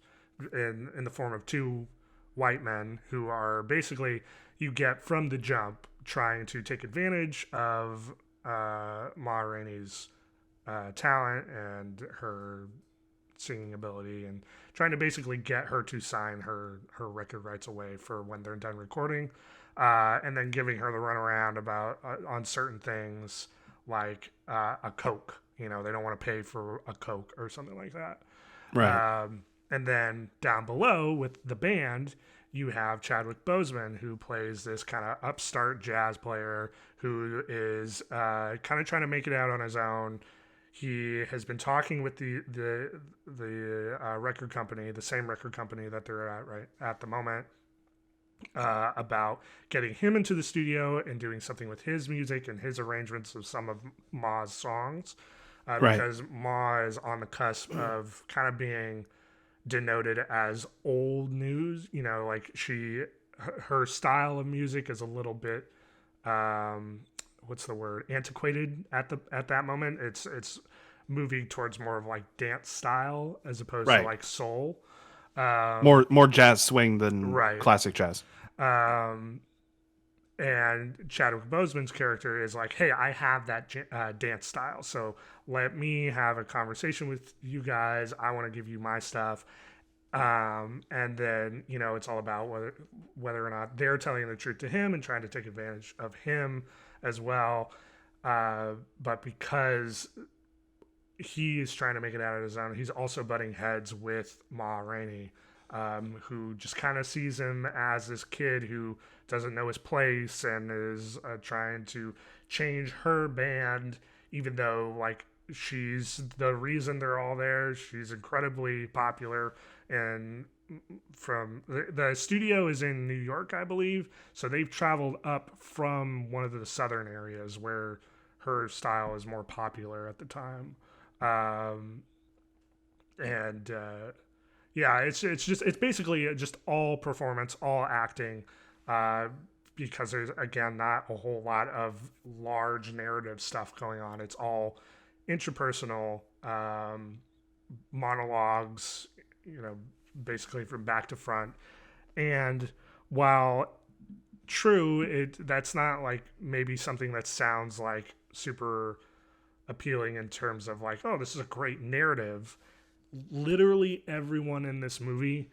Speaker 1: in the form of two white men who are basically, you get from the jump, trying to take advantage of Ma Rainey's talent and her singing ability, and trying to basically get her to sign her record rights away for when they're done recording, and then giving her the runaround about on certain things like a Coke. They don't want to pay for a Coke or something like that.
Speaker 2: Right.
Speaker 1: And then down below with the band, you have Chadwick Boseman, who plays this kind of upstart jazz player who is kind of trying to make it out on his own. He has been talking with the record company, the same record company that they're at right at the moment, about getting him into the studio and doing something with his music and his arrangements of some of Ma's songs, because Ma is on the cusp of kind of being denoted as old news. Like her style of music is a little bit what's the word, antiquated at that moment. It's moving towards more of like dance style as opposed to like soul,
Speaker 2: more jazz swing than classic jazz.
Speaker 1: And Chadwick Boseman's character is like, hey, I have that dance style, so let me have a conversation with you guys. I want to give you my stuff. And then, it's all about whether or not they're telling the truth to him and trying to take advantage of him as well. But because he is trying to make it out of his own, he's also butting heads with Ma Rainey, who just kind of sees him as this kid who doesn't know his place and is trying to change her band, even though like she's the reason they're all there. She's incredibly popular, and from the studio is in New York, I believe. So they've traveled up from one of the southern areas where her style is more popular at the time. Yeah, it's basically just all performance, all acting, because there's again not a whole lot of large narrative stuff going on. It's all interpersonal monologues, basically from back to front. And while true, that's not like maybe something that sounds like super appealing in terms of like, oh, this is a great narrative. Literally everyone in this movie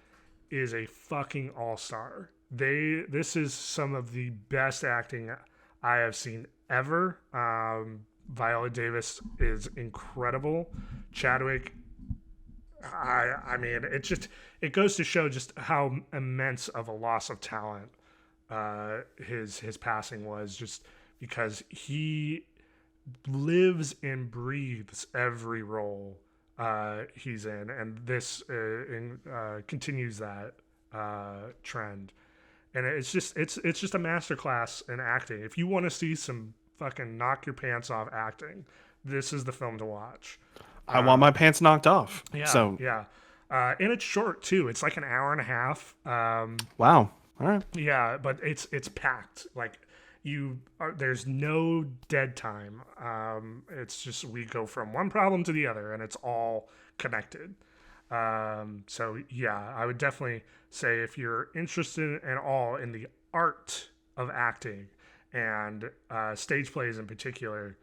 Speaker 1: is a fucking all-star. This is some of the best acting I have seen ever. Viola Davis is incredible. Chadwick, I mean, it goes to show just how immense of a loss of talent his passing was, just because he lives and breathes every role he's in, and this continues that trend. And it's just a masterclass in acting. If you want to see some fucking knock your pants off acting, this is the film to watch.
Speaker 2: I want my pants knocked off.
Speaker 1: Yeah,
Speaker 2: so
Speaker 1: yeah. And it's short too. It's like an hour and a half.
Speaker 2: Wow. All right.
Speaker 1: Yeah, but it's packed. Like there's no dead time. It's just we go from one problem to the other, and it's all connected. So yeah, I would definitely say if you're interested at all in the art of acting and stage plays in particular,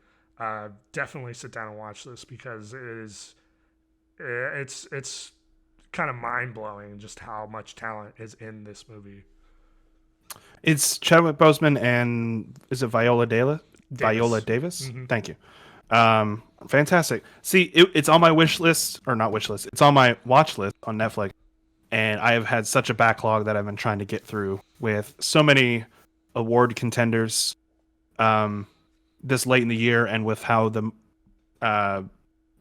Speaker 1: definitely sit down and watch this, because it's kind of mind-blowing just how much talent is in this movie.
Speaker 2: It's Chadwick Boseman and is it Viola Davis? Viola Davis?
Speaker 1: Mm-hmm.
Speaker 2: Thank you. Fantastic. See, it's on my wish list, or not wish list. It's on my watch list on Netflix. and I have had such a backlog that I've been trying to get through with so many award contenders this late in the year, and with how the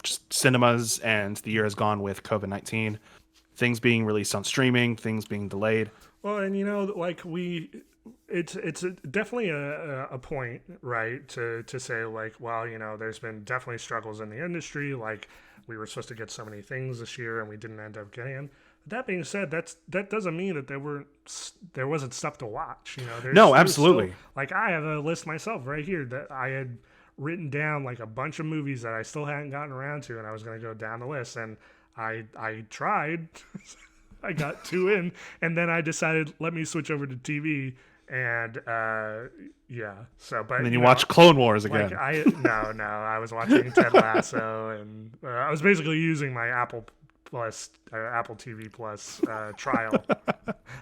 Speaker 2: just cinemas and the year has gone with COVID-19, things being released on streaming, things being delayed.
Speaker 1: Well, and like it's definitely a point, right, to say like, well, there's been definitely struggles in the industry. Like we were supposed to get so many things this year and we didn't end up getting them. That being said, that doesn't mean that there wasn't stuff to watch.
Speaker 2: No, absolutely.
Speaker 1: Still, like I have a list myself right here that I had written down, like a bunch of movies that I still hadn't gotten around to, and I was going to go down the list, and I tried. I got 2 in, and then I decided, let me switch over to TV, and yeah. So, but
Speaker 2: and then you watch Clone Wars again.
Speaker 1: Like no, I was watching Ted Lasso, and I was basically using my Apple TV Plus trial.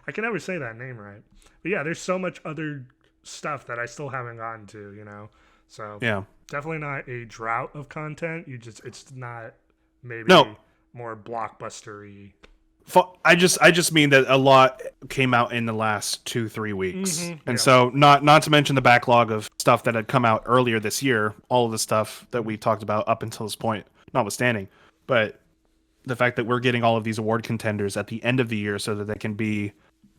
Speaker 1: I can never say that name right, but yeah, there's so much other stuff that I still haven't gotten to, So
Speaker 2: yeah,
Speaker 1: definitely not a drought of content. It's not maybe more blockbustery.
Speaker 2: I just mean that a lot came out in the last 2-3 weeks, and so not to mention the backlog of stuff that had come out earlier this year. All of the stuff that we talked about up until this point, notwithstanding, but the fact that we're getting all of these award contenders at the end of the year so that they can be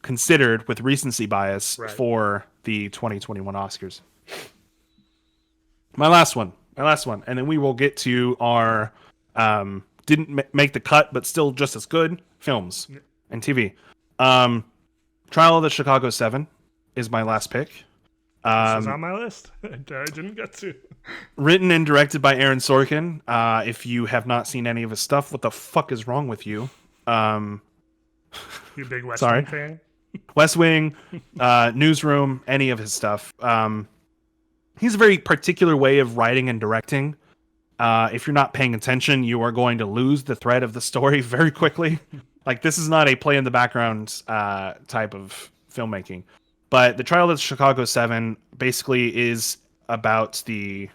Speaker 2: considered with recency bias for the 2021 Oscars. My last one, and then we will get to our didn't make the cut but still just as good films and TV. Trial of the Chicago 7 is my last pick.
Speaker 1: This is on my list. I didn't get to.
Speaker 2: Written and directed by Aaron Sorkin. If you have not seen any of his stuff, what the fuck is wrong with you?
Speaker 1: You big West Wing fan?
Speaker 2: West Wing, Newsroom, any of his stuff. He's a very particular way of writing and directing. If you're not paying attention, you are going to lose the thread of the story very quickly. Like, this is not a play in the background type of filmmaking. But the Trial of the Chicago 7 basically is about I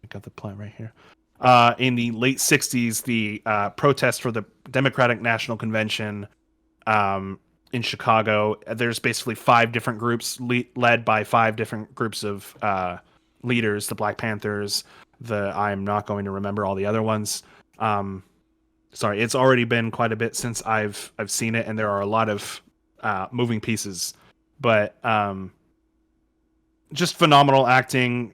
Speaker 2: got the plot right here. In the late 60s, the protest for the Democratic National Convention in Chicago. There's basically 5 different groups led by 5 different groups of leaders. The Black Panthers, I'm not going to remember all the other ones. Sorry, it's already been quite a bit since I've seen it, and there are a lot of moving pieces. But just phenomenal acting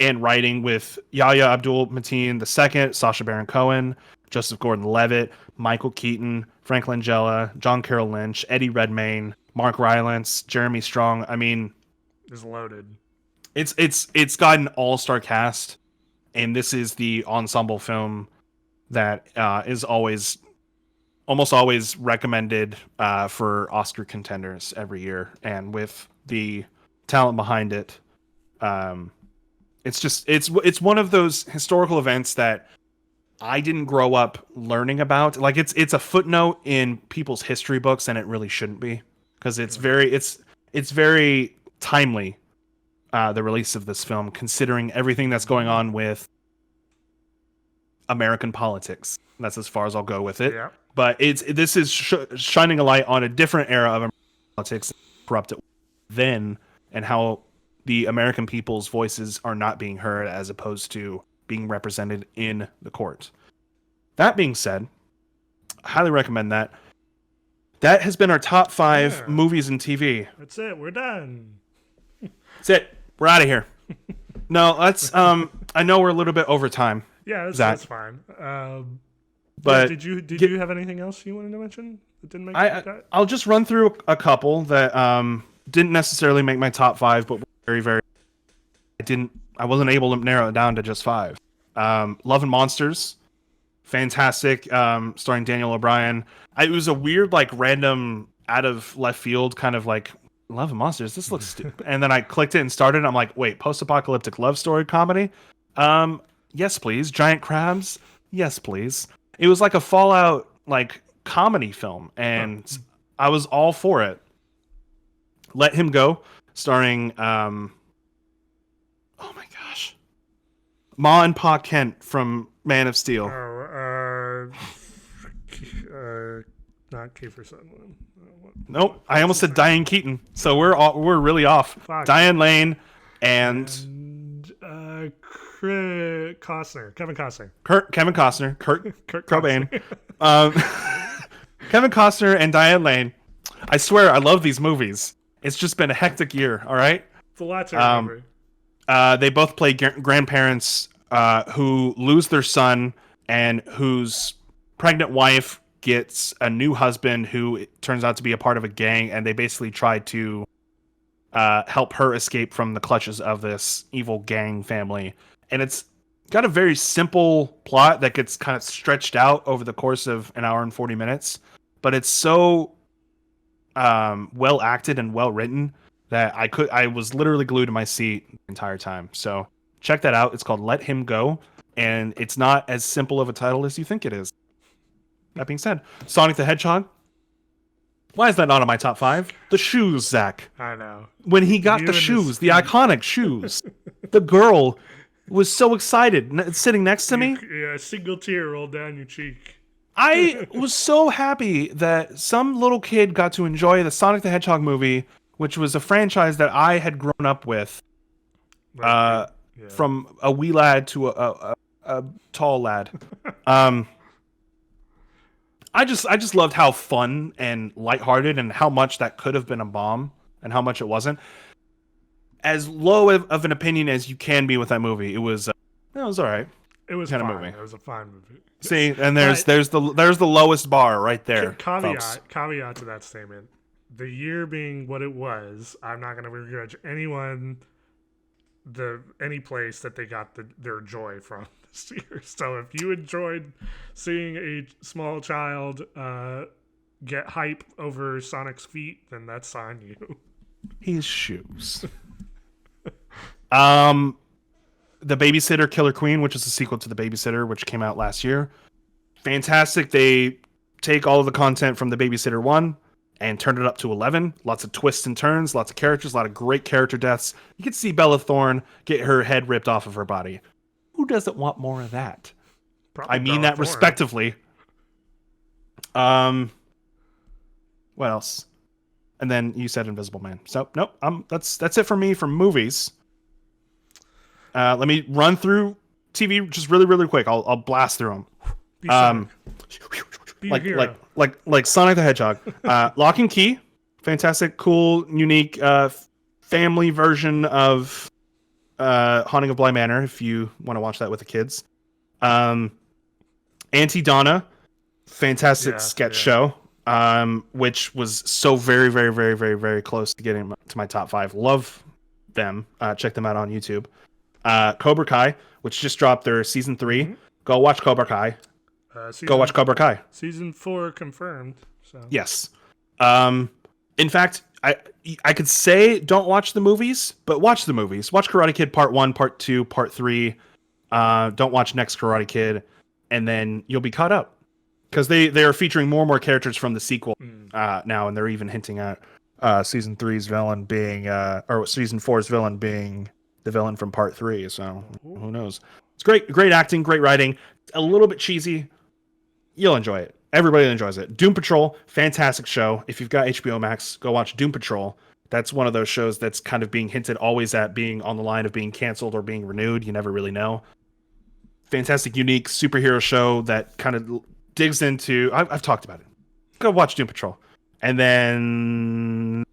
Speaker 2: and writing with Yahya Abdul-Mateen II, Sacha Baron Cohen, Joseph Gordon-Levitt, Michael Keaton, Frank Langella, John Carroll Lynch, Eddie Redmayne, Mark Rylance, Jeremy Strong. I mean,
Speaker 1: it's loaded.
Speaker 2: It's got an all-star cast, and this is the ensemble film that is almost always recommended for Oscar contenders every year, and with the talent behind it, it's one of those historical events that I didn't grow up learning about. Like, it's a footnote in people's history books, and it really shouldn't be, because it's very timely, the release of this film, considering everything that's going on with American politics. That's as far as I'll go with it.
Speaker 1: Yeah.
Speaker 2: But this is shining a light on a different era of American politics, corrupted then, and how the American people's voices are not being heard as opposed to being represented in the court. That being said, I highly recommend that. That has been our top 5 movies and TV.
Speaker 1: That's it. We're done.
Speaker 2: That's it. We're out of here. No, let's. I know we're a little bit over time.
Speaker 1: Yeah, that's fine.
Speaker 2: But
Speaker 1: did you have anything else you wanted to mention that didn't make the cut?
Speaker 2: I'll just run through a couple that didn't necessarily make my top 5, but were very, very. I wasn't able to narrow it down to just 5. Love and Monsters, fantastic, starring Daniel O'Brien. It was a weird, like, random, out of left field kind of like, Love and Monsters, this looks stupid. And then I clicked it and started, and I'm like, wait, post-apocalyptic love story comedy? Yes, please. Giant crabs? Yes, please. It was like a Fallout, like, comedy film, and I was all for it. Let Him Go, starring, oh my gosh, Ma and Pa Kent from Man of Steel.
Speaker 1: Not Kiefer Sutherland.
Speaker 2: Nope. I almost said Diane Keaton. So we're really off.
Speaker 1: Fuck.
Speaker 2: Diane Lane and
Speaker 1: Costner. Kevin Costner.
Speaker 2: Kevin Costner. Kurt Cobain.
Speaker 1: Costner.
Speaker 2: Kevin Costner and Diane Lane. I swear I love these movies. It's just been a hectic year. All right.
Speaker 1: It's a lot to remember.
Speaker 2: They both play grandparents who lose their son and whose pregnant wife gets a new husband who turns out to be a part of a gang, and they basically try to help her escape from the clutches of this evil gang family. And it's got a very simple plot that gets kind of stretched out over the course of an hour and 40 minutes, but it's so well acted and well written that I was literally glued to my seat the entire time. So check that out. It's called Let Him Go, and it's not as simple of a title as you think it is. That being said, Sonic the Hedgehog. Why is that not on my top 5? The shoes, Zach.
Speaker 1: I know.
Speaker 2: When he got the shoes, the iconic shoes, the girl was so excited sitting next to me.
Speaker 1: Yeah, a single tear rolled down your cheek.
Speaker 2: I was so happy that some little kid got to enjoy the Sonic the Hedgehog movie, which was a franchise that I had grown up with, from a wee lad to a tall lad. I just loved how fun and lighthearted and how much that could have been a bomb and how much it wasn't. As low of an opinion as you can be with that movie, it was all right.
Speaker 1: It was
Speaker 2: kind
Speaker 1: fine.
Speaker 2: of movie.
Speaker 1: It was a fine movie.
Speaker 2: See, and there's the lowest bar right there.
Speaker 1: Caveat to that statement. The year being what it was, I'm not going to begrudge anyone any place that they got their joy from this year. So if you enjoyed seeing a small child get hype over Sonic's feet, then that's on you.
Speaker 2: His shoes. The Babysitter Killer Queen, which is a sequel to The Babysitter, which came out last year. Fantastic. They take all of the content from The Babysitter 1 and turn it up to 11. Lots of twists and turns, lots of characters, a lot of great character deaths. You can see Bella Thorne get her head ripped off of her body. Who doesn't want more of that?
Speaker 1: Probably
Speaker 2: I mean
Speaker 1: Bella
Speaker 2: that
Speaker 1: Thorne.
Speaker 2: respectively. What else? And then you said Invisible Man. So nope. That's it for me for movies. Let me run through TV just really, really quick. I'll blast through them. Like Sonic the Hedgehog. Lock and Key, fantastic, cool, unique family version of Haunting of Bly Manor. If you want to watch that with the kids. Auntie Donna, fantastic sketch show. Which was so very, very, very, very, very close to getting to my top 5. Love them. Check them out on YouTube. Cobra Kai, which just dropped their season 3. Mm-hmm. Go watch Cobra Kai. Go watch Cobra Kai.
Speaker 1: Season 4 confirmed. So
Speaker 2: yes. In fact, I could say don't watch the movies, but watch the movies. Watch Karate Kid Part 1, Part 2, Part 3. Don't watch Next Karate Kid, and then you'll be caught up. Because they are featuring more and more characters from the sequel now, and they're even hinting at season 3's villain being, or season 4's villain being the villain from Part 3. So who knows? It's great acting, great writing. A little bit cheesy. You'll enjoy it. Everybody enjoys it. Doom Patrol, fantastic show. If you've got HBO Max, go watch Doom Patrol. That's one of those shows that's kind of being hinted always at being on the line of being canceled or being renewed. You never really know. Fantastic, unique superhero show that kind of digs into. I've talked about it. Go watch Doom Patrol, and then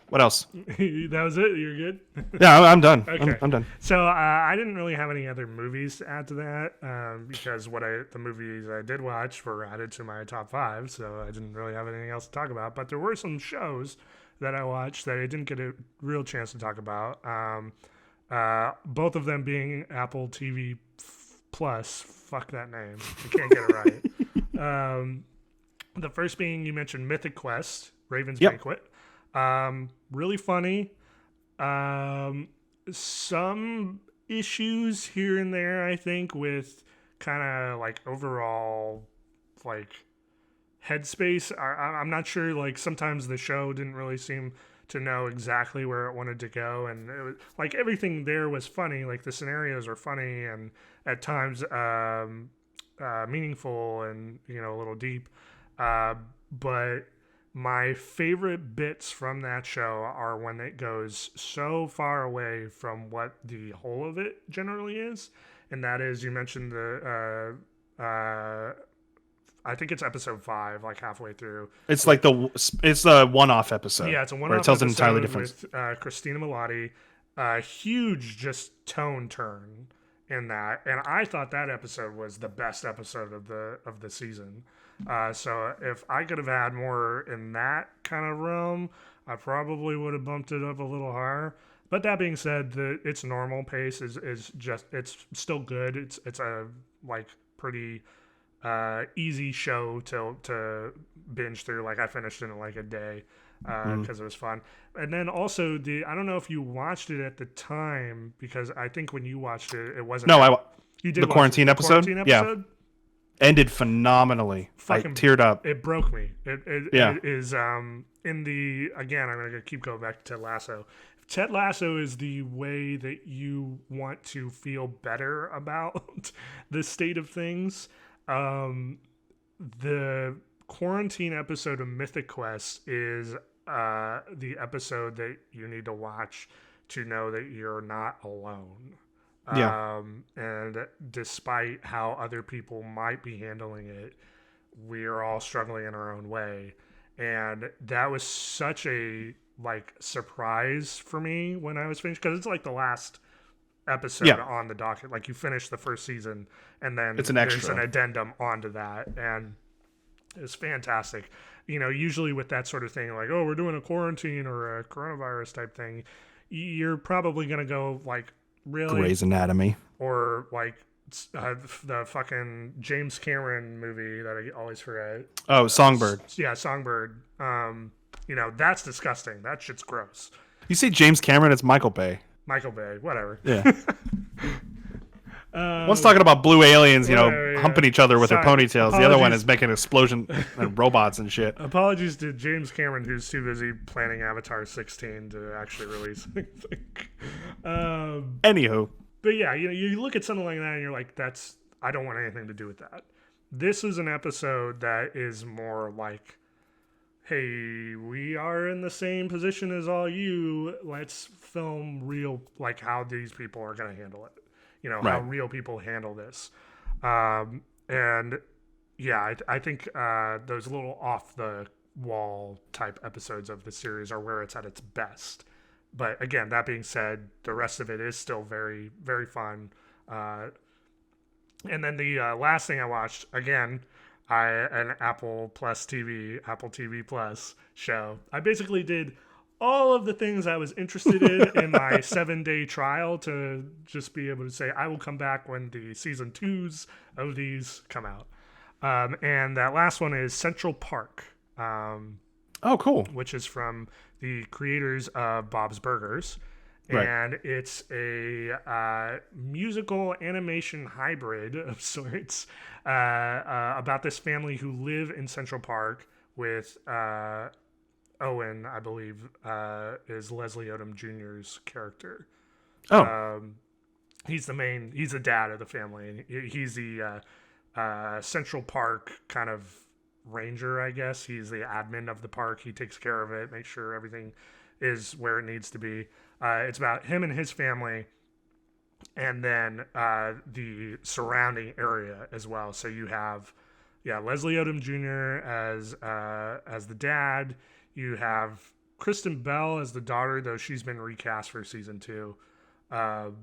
Speaker 2: what else?
Speaker 1: That was it. You're good.
Speaker 2: Yeah, I'm done.
Speaker 1: Okay.
Speaker 2: I'm done.
Speaker 1: So I didn't really have any other movies to add to that because the movies I did watch were added to my top 5, so I didn't really have anything else to talk about. But there were some shows that I watched that I didn't get a real chance to talk about. Both of them being Apple TV Plus. Fuck that name. I can't get it right. The first being, you mentioned Mythic Quest, Raven's Banquet. Really funny. Some issues here and there, I think, with kind of like overall like headspace. I'm not sure. Like sometimes the show didn't really seem to know exactly where it wanted to go, and it was, like everything there was funny. Like the scenarios are funny, and at times meaningful and a little deep. But my favorite bits from that show are when it goes so far away from what the whole of it generally is, and that is, you mentioned I think it's episode 5, like halfway through.
Speaker 2: It's like it's a one-off episode.
Speaker 1: Yeah, it's a one-off
Speaker 2: where it tells an
Speaker 1: episode
Speaker 2: entirely different
Speaker 1: with Christina Milioti. A huge just tone turn in that, and I thought that episode was the best episode of the season. So if I could have had more in that kind of realm, I probably would have bumped it up a little higher. But that being said, its normal pace is just, it's still good. It's a like pretty easy show to binge through. Like I finished in like a day because it was fun. And then also I don't know if you watched it at the time, because I think when you watched it, it wasn't.
Speaker 2: No,
Speaker 1: you did
Speaker 2: the quarantine episode. Yeah, ended phenomenally. I teared up.
Speaker 1: It broke me. It is in the, again, I'm gonna keep going back to Ted Lasso. Ted Lasso is the way that you want to feel better about the state of things. The quarantine episode of Mythic Quest is the episode that you need to watch to know that you're not alone.
Speaker 2: Yeah.
Speaker 1: And despite how other people might be handling it, we are all struggling in our own way. And that was such a surprise for me when I was finished, because it's like the last episode on the docket. Like, you finish the first season and then
Speaker 2: it's an extra.
Speaker 1: There's an addendum onto that, and it's fantastic. Usually with that sort of thing, like, oh, we're doing a quarantine or a coronavirus type thing, you're probably gonna go like, really?
Speaker 2: Grey's Anatomy, or
Speaker 1: like the fucking James Cameron movie that I always forget.
Speaker 2: Oh, Songbird.
Speaker 1: Yeah, Songbird. That's disgusting. That shit's gross.
Speaker 2: You say James Cameron, it's Michael Bay.
Speaker 1: Michael Bay, whatever.
Speaker 2: Yeah. One's talking about blue aliens, humping each other with their ponytails. The other one is making explosion and robots and shit.
Speaker 1: Apologies to James Cameron, who's too busy planning Avatar 16 to actually release anything.
Speaker 2: Anywho.
Speaker 1: But yeah, you look at something like that and you're like, I don't want anything to do with that. This is an episode that is more like, hey, we are in the same position as all you. Let's film real, like, how these people are going to handle it. How real people handle this. And yeah, I think those little off the wall type episodes of the series are where it's at its best. But again, that being said, the rest of it is still very, very fun. And then the last thing I watched, again, an Apple TV Plus show. I basically did all of the things I was interested in my 7-day trial to just be able to say, I will come back when the season 2s of these come out. And that last one is Central Park.
Speaker 2: Oh, cool.
Speaker 1: Which is from the creators of Bob's Burgers.
Speaker 2: Right.
Speaker 1: And it's a musical animation hybrid of sorts about this family who live in Central Park with Owen, I believe, is Leslie Odom Jr.'s character.
Speaker 2: Oh.
Speaker 1: He's the dad of the family. And he's the Central Park kind of ranger, I guess. He's the admin of the park. He takes care of it, makes sure everything is where it needs to be. It's about him and his family, and then the surrounding area as well. So you have, Leslie Odom Jr. as the dad. You have Kristen Bell as the daughter, though she's been recast for season 2. Tyrese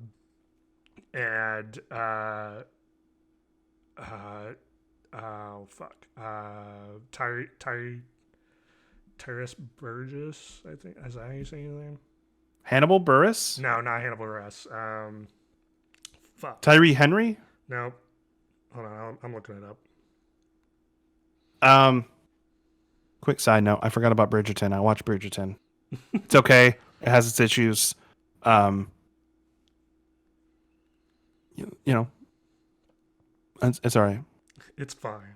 Speaker 1: Burgess, I think. Is that how you say his name?
Speaker 2: Hannibal Buress?
Speaker 1: No, not Hannibal Buress.
Speaker 2: Tyree Henry?
Speaker 1: No. Hold on, I'm looking it up.
Speaker 2: Quick side note, I forgot about Bridgerton. I watched Bridgerton. It's okay. It has its issues. It's all right.
Speaker 1: It's fine.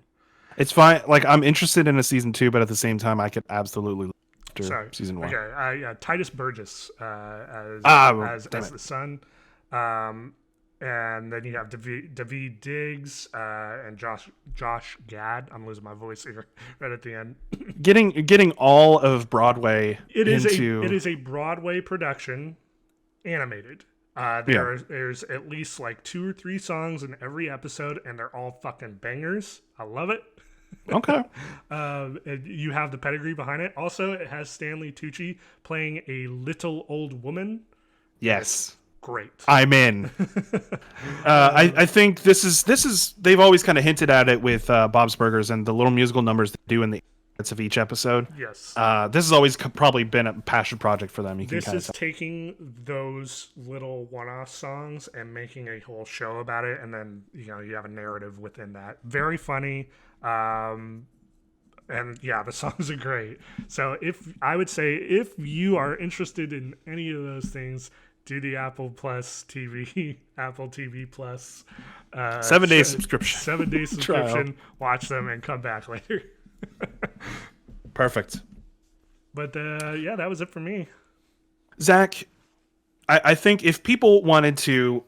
Speaker 2: It's fine. Like, I'm interested in a season 2, but at the same time, I could absolutely after season 1.
Speaker 1: Okay, Titus Burgess as the son. And then you have David Diggs and Josh Gad. I'm losing my voice here right at the end.
Speaker 2: Getting all of Broadway
Speaker 1: It is
Speaker 2: into
Speaker 1: a Broadway production, animated. There's at least like 2 or 3 songs in every episode, and they're all fucking bangers. I love it.
Speaker 2: Okay.
Speaker 1: You have the pedigree behind it. Also, it has Stanley Tucci playing a little old woman.
Speaker 2: Yes.
Speaker 1: Great.
Speaker 2: I'm in. I think this is they've always kind of hinted at it with Bob's Burgers and the little musical numbers they do in the edits of each episode.
Speaker 1: Yes.
Speaker 2: This has always probably been a passion project for them.
Speaker 1: This is taking those little one-off songs and making a whole show about it, and then you have a narrative within that. Very funny. And yeah, the songs are great. So if you are interested in any of those things, do the Apple TV Plus
Speaker 2: 7-day subscription.
Speaker 1: 7-day subscription. Watch them and come back later.
Speaker 2: Perfect.
Speaker 1: But yeah, that was it for me.
Speaker 2: Zach, I think if people wanted to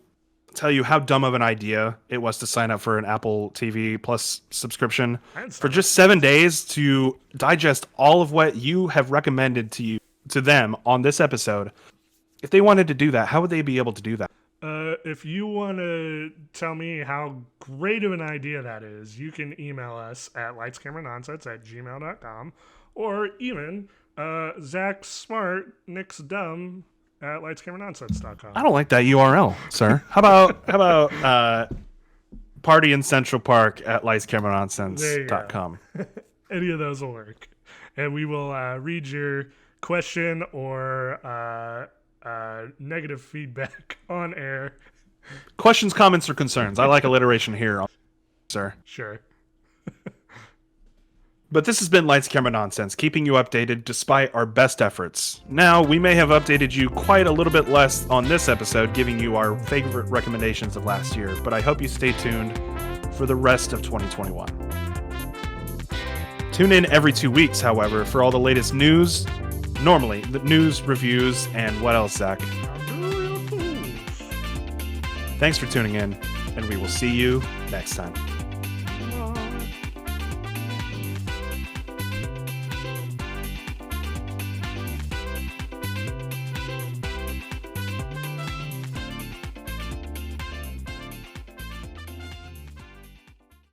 Speaker 2: tell you how dumb of an idea it was to sign up for an Apple TV Plus subscription for just 7 days to digest all of what you have recommended to them on this episode, if they wanted to do that, how would they be able to do that?
Speaker 1: If you want to tell me how great of an idea that is, you can email us at lightscameranonsense@gmail.com, or even Zach Smart, Nick's dumb at lightscameranonsense.com.
Speaker 2: I don't like that URL, sir. How about Party in Central Park at lightscameranonsense.com?
Speaker 1: Any of those will work. And we will read your question or negative feedback on air.
Speaker 2: Questions, comments, or concerns. I like alliteration here, sir.
Speaker 1: Sure.
Speaker 2: But this has been Lights, Camera, Nonsense, keeping you updated despite our best efforts. Now, we may have updated you quite a little bit less on this episode, giving you our favorite recommendations of last year, but I hope you stay tuned for the rest of 2021. Tune in every 2 weeks, however, for all the latest news, normally, the news, reviews, and what else, Zach? Thanks for tuning in, and we will see you next time.